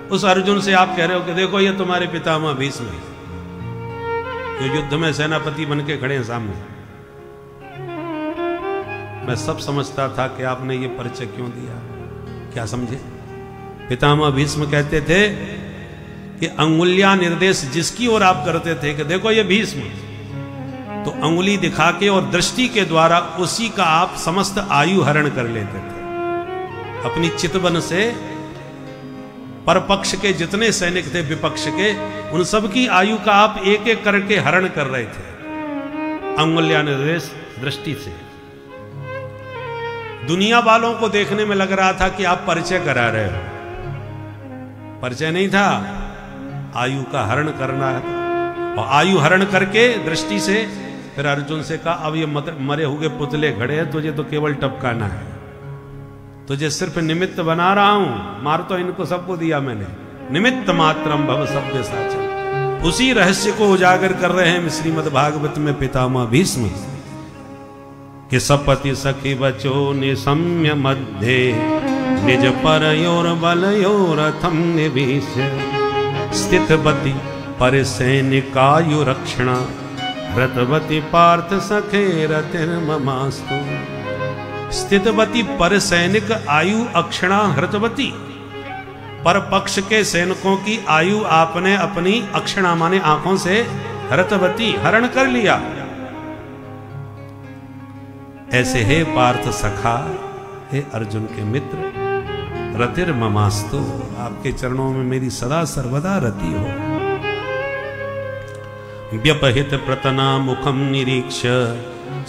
उस अर्जुन से आप कह रहे हो कि देखो ये तुम्हारे पितामह भीष्म है, जो युद्ध में सेनापति बन के खड़े हैं सामने। मैं सब समझता था कि आपने ये परिचय क्यों दिया, क्या समझे? पितामह भीष्म कहते थे कि अंगुलियां निर्देश जिसकी ओर आप करते थे कि देखो ये भीष्म, तो अंगुली दिखा के और दृष्टि के द्वारा उसी का आप समस्त आयु हरण कर लेते थे। अपनी चितवन से परपक्ष के जितने सैनिक थे विपक्ष के, उन सब की आयु का आप एक एक करके हरण कर रहे थे अंगुलियां निर्देश दृष्टि से। दुनिया वालों को देखने में लग रहा था कि आप परिचय करा रहे हो, परिचय नहीं था, आयु का हरण करना है। और आयु हरण करके दृष्टि से फिर अर्जुन से कहा अब ये मरे हुए पुतले खड़े हैं, तुझे तो केवल टपकाना है, तुझे सिर्फ निमित्त बना रहा हूं, मार तो इनको सबको दिया मैंने, निमित्त मात्रम भव सभ्य साचन। उसी रहस्य को उजागर कर रहे हैं श्रीमद् भागवत में पितामह भीष्म कि सपति सखी बचो निशम्य मध्य निज परयोर बलयोरथम निभीष्य स्थितवती परिसैनिकायु रक्षणा हृतवती पार्थ सखे रतिर्ममास्तु। स्थितवती परसैनिक आयु अक्षणा हृतवती, पर पक्ष के सैनिकों की आयु आपने अपनी अक्षणा माने आंखों से हृतवती हरण कर लिया। ऐसे हे पार्थ सखा, हे अर्जुन के मित्र, रतिर्ममास्तु, आपके चरणों में मेरी सदा सर्वदा रति हो। व्यपहित प्रतना मुखम निरीक्ष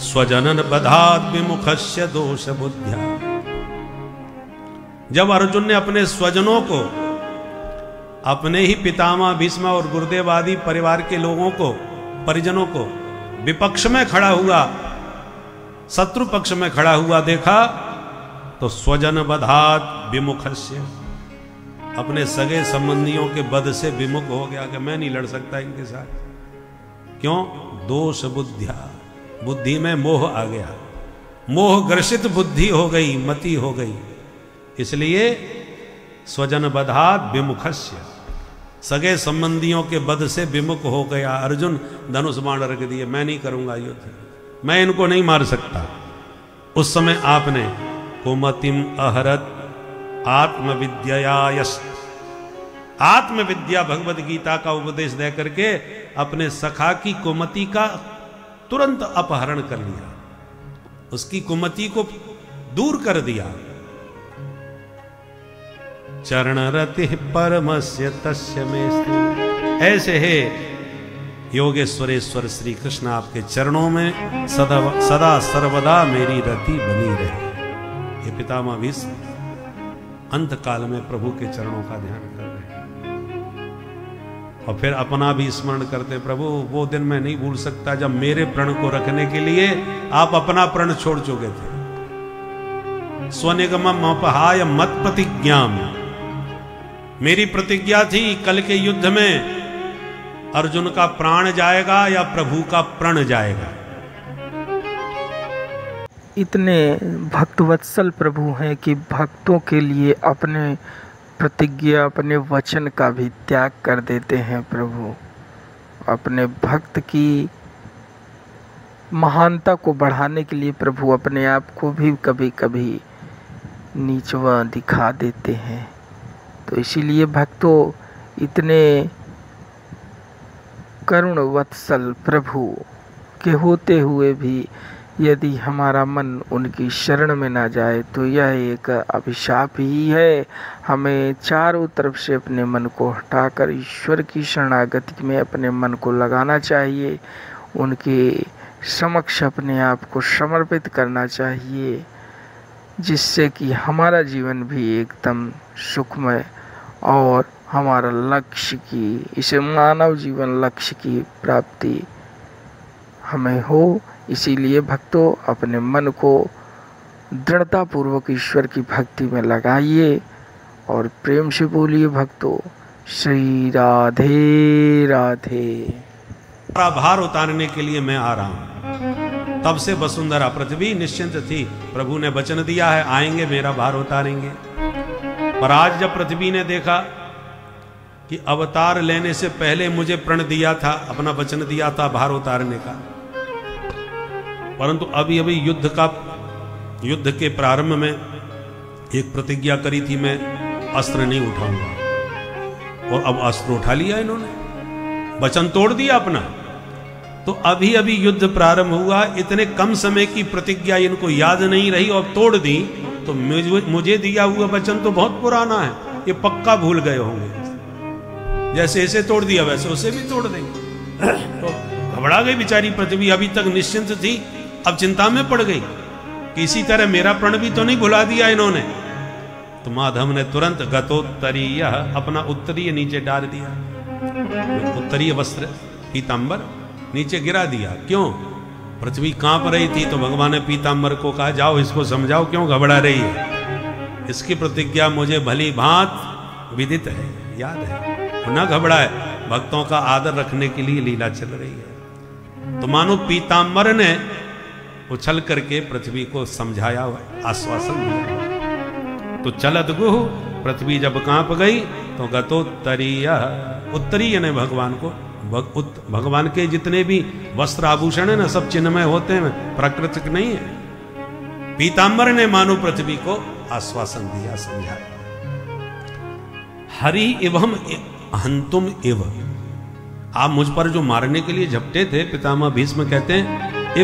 स्वजनन बधात विमुखस्य दोष बुद्ध्या। जब अर्जुन ने अपने स्वजनों को, अपने ही पितामह भीष्म और गुरुदेव आदि परिवार के लोगों को, परिजनों को विपक्ष में खड़ा हुआ, शत्रु पक्ष में खड़ा हुआ देखा, तो स्वजन बधात विमुखस्य, अपने सगे संबंधियों के बध से विमुख हो गया कि मैं नहीं लड़ सकता इनके साथ। क्यों? दोष बुद्धिया, बुद्धि में मोह आ गया, मोह ग्रसित बुद्धि हो गई, मति हो गई। इसलिए स्वजन बधात विमुखस्य, सगे संबंधियों के बध से विमुख हो गया। अर्जुन धनुष बाण रख दिए, मैं नहीं करूंगा युद्ध, मैं इनको नहीं मार सकता। उस समय आपने कुमतिम अहरत आत्मविद्यायस्, आत्मविद्या भगवद गीता का उपदेश दे करके अपने सखा की कुमति का तुरंत अपहरण कर लिया, उसकी कुमति को दूर कर दिया। चरण रति परमस्य तस्य मेस्तु, ऐसे है योगेश्वरेश्वर श्री कृष्ण आपके चरणों में सदा सर्वदा मेरी रति बनी रहे। ये पितामह भीष्म अंत काल में प्रभु के चरणों का ध्यान कर रहे हैं और फिर अपना भी स्मरण करते, प्रभु वो दिन मैं नहीं भूल सकता जब मेरे प्रण को रखने के लिए आप अपना प्रण छोड़ चुके थे। स्वनिगमम अपहाय मत प्रतिज्ञाम, मेरी प्रतिज्ञा थी कल के युद्ध में अर्जुन का प्राण जाएगा या प्रभु का प्रण जाएगा। इतने भक्तवत्सल प्रभु हैं कि भक्तों के लिए अपने प्रतिज्ञा, अपने वचन का भी त्याग कर देते हैं। प्रभु अपने भक्त की महानता को बढ़ाने के लिए प्रभु अपने आप को भी कभी कभी नीचवा दिखा देते हैं। तो इसीलिए भक्तों, इतने करुण वत्सल प्रभु के होते हुए भी यदि हमारा मन उनकी शरण में ना जाए तो यह एक अभिशाप ही है। हमें चारों तरफ से अपने मन को हटाकर ईश्वर की शरणागति में अपने मन को लगाना चाहिए, उनके समक्ष अपने आप को समर्पित करना चाहिए, जिससे कि हमारा जीवन भी एकदम सुखमय और हमारा लक्ष्य की, इसे मानव जीवन लक्ष्य की प्राप्ति हमें हो। इसीलिए भक्तों अपने मन को दृढ़तापूर्वक ईश्वर की भक्ति में लगाइए और प्रेम से बोलिए भक्तों, श्री राधे राधे। भार उतारने के लिए मैं आ रहा हूं। तब से वसुंधरा पृथ्वी निश्चिंत थी, प्रभु ने वचन दिया है आएंगे मेरा भार उतारेंगे। पर आज जब पृथ्वी ने देखा कि अवतार लेने से पहले मुझे प्रण दिया था, अपना वचन दिया था भार उतारने का, परंतु अभी अभी युद्ध के प्रारंभ में एक प्रतिज्ञा करी थी मैं अस्त्र नहीं उठाऊंगा, और अब अस्त्र उठा लिया इन्होंने, वचन तोड़ दिया अपना। तो अभी अभी युद्ध प्रारंभ हुआ, इतने कम समय की प्रतिज्ञा इनको याद नहीं रही और तोड़ दी। तो मुझे दिया हुआ वचन तो बहुत पुराना है, ये पक्का भूल गए होंगे। जैसे इसे तोड़ दिया वैसे उसे भी तोड़ देंगे। तो घबरा गई बेचारी पृथ्वी, अभी तक निश्चिंत थी, अब चिंता में पड़ गई कि इसी तरह मेरा प्रण भी तो नहीं भुला दिया इन्होंने। तो माधव ने तुरंत गतोत्तरीय अपना उत्तरीय नीचे डाल दिया, उत्तरीय वस्त्र पीतांबर नीचे गिरा दिया। क्यों? पृथ्वी कांप रही थी, तो भगवान ने पीतांबर को कहा जाओ इसको समझाओ क्यों घबरा रही है, इसकी प्रतिज्ञा मुझे भली भांत विदित है, याद है, न घबराए, भक्तों का आदर रखने के लिए लीला चल रही है। तो मानो पीतांबर ने उछल करके पृथ्वी को समझाया, आश्वासन दिया। तो चलत गुह पृथ्वी जब कांप गई तो गतोत्तरीय, उत्तरीय ने भगवान को, भगवान के जितने भी वस्त्र आभूषण है ना सब चिन्हमय होते हैं, प्राकृतिक नहीं है। पीतांबर ने मानो पृथ्वी को आश्वासन दिया, समझाया। हरि एवं हंतुम एव, आप मुझ पर जो मारने के लिए झपटे थे, पितामह भीष्म कहते हैं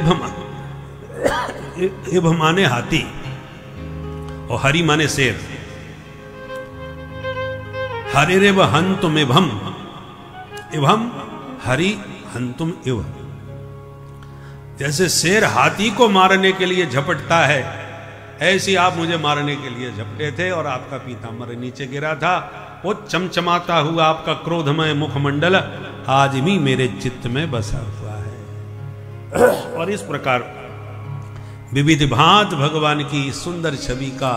एव माने हाथी और हरि माने शेर। हरिरेव हंतुम एवं हरि हंतुम एव, जैसे शेर हाथी को मारने के लिए झपटता है, ऐसे आप मुझे मारने के लिए झपटे थे और आपका पीतांबर नीचे गिरा था। वो चमचमाता हुआ आपका क्रोधमय मुखमंडल आज भी मेरे चित्त में बसा हुआ है। और इस प्रकार विविध भांत भगवान की सुंदर छवि का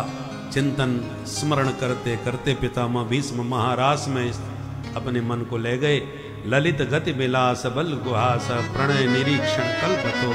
चिंतन स्मरण करते करते पितामह भीष्म महारास में अपने मन को ले गए। ललित गति विलास बल गुहास प्रणय निरीक्षण कल्पतो।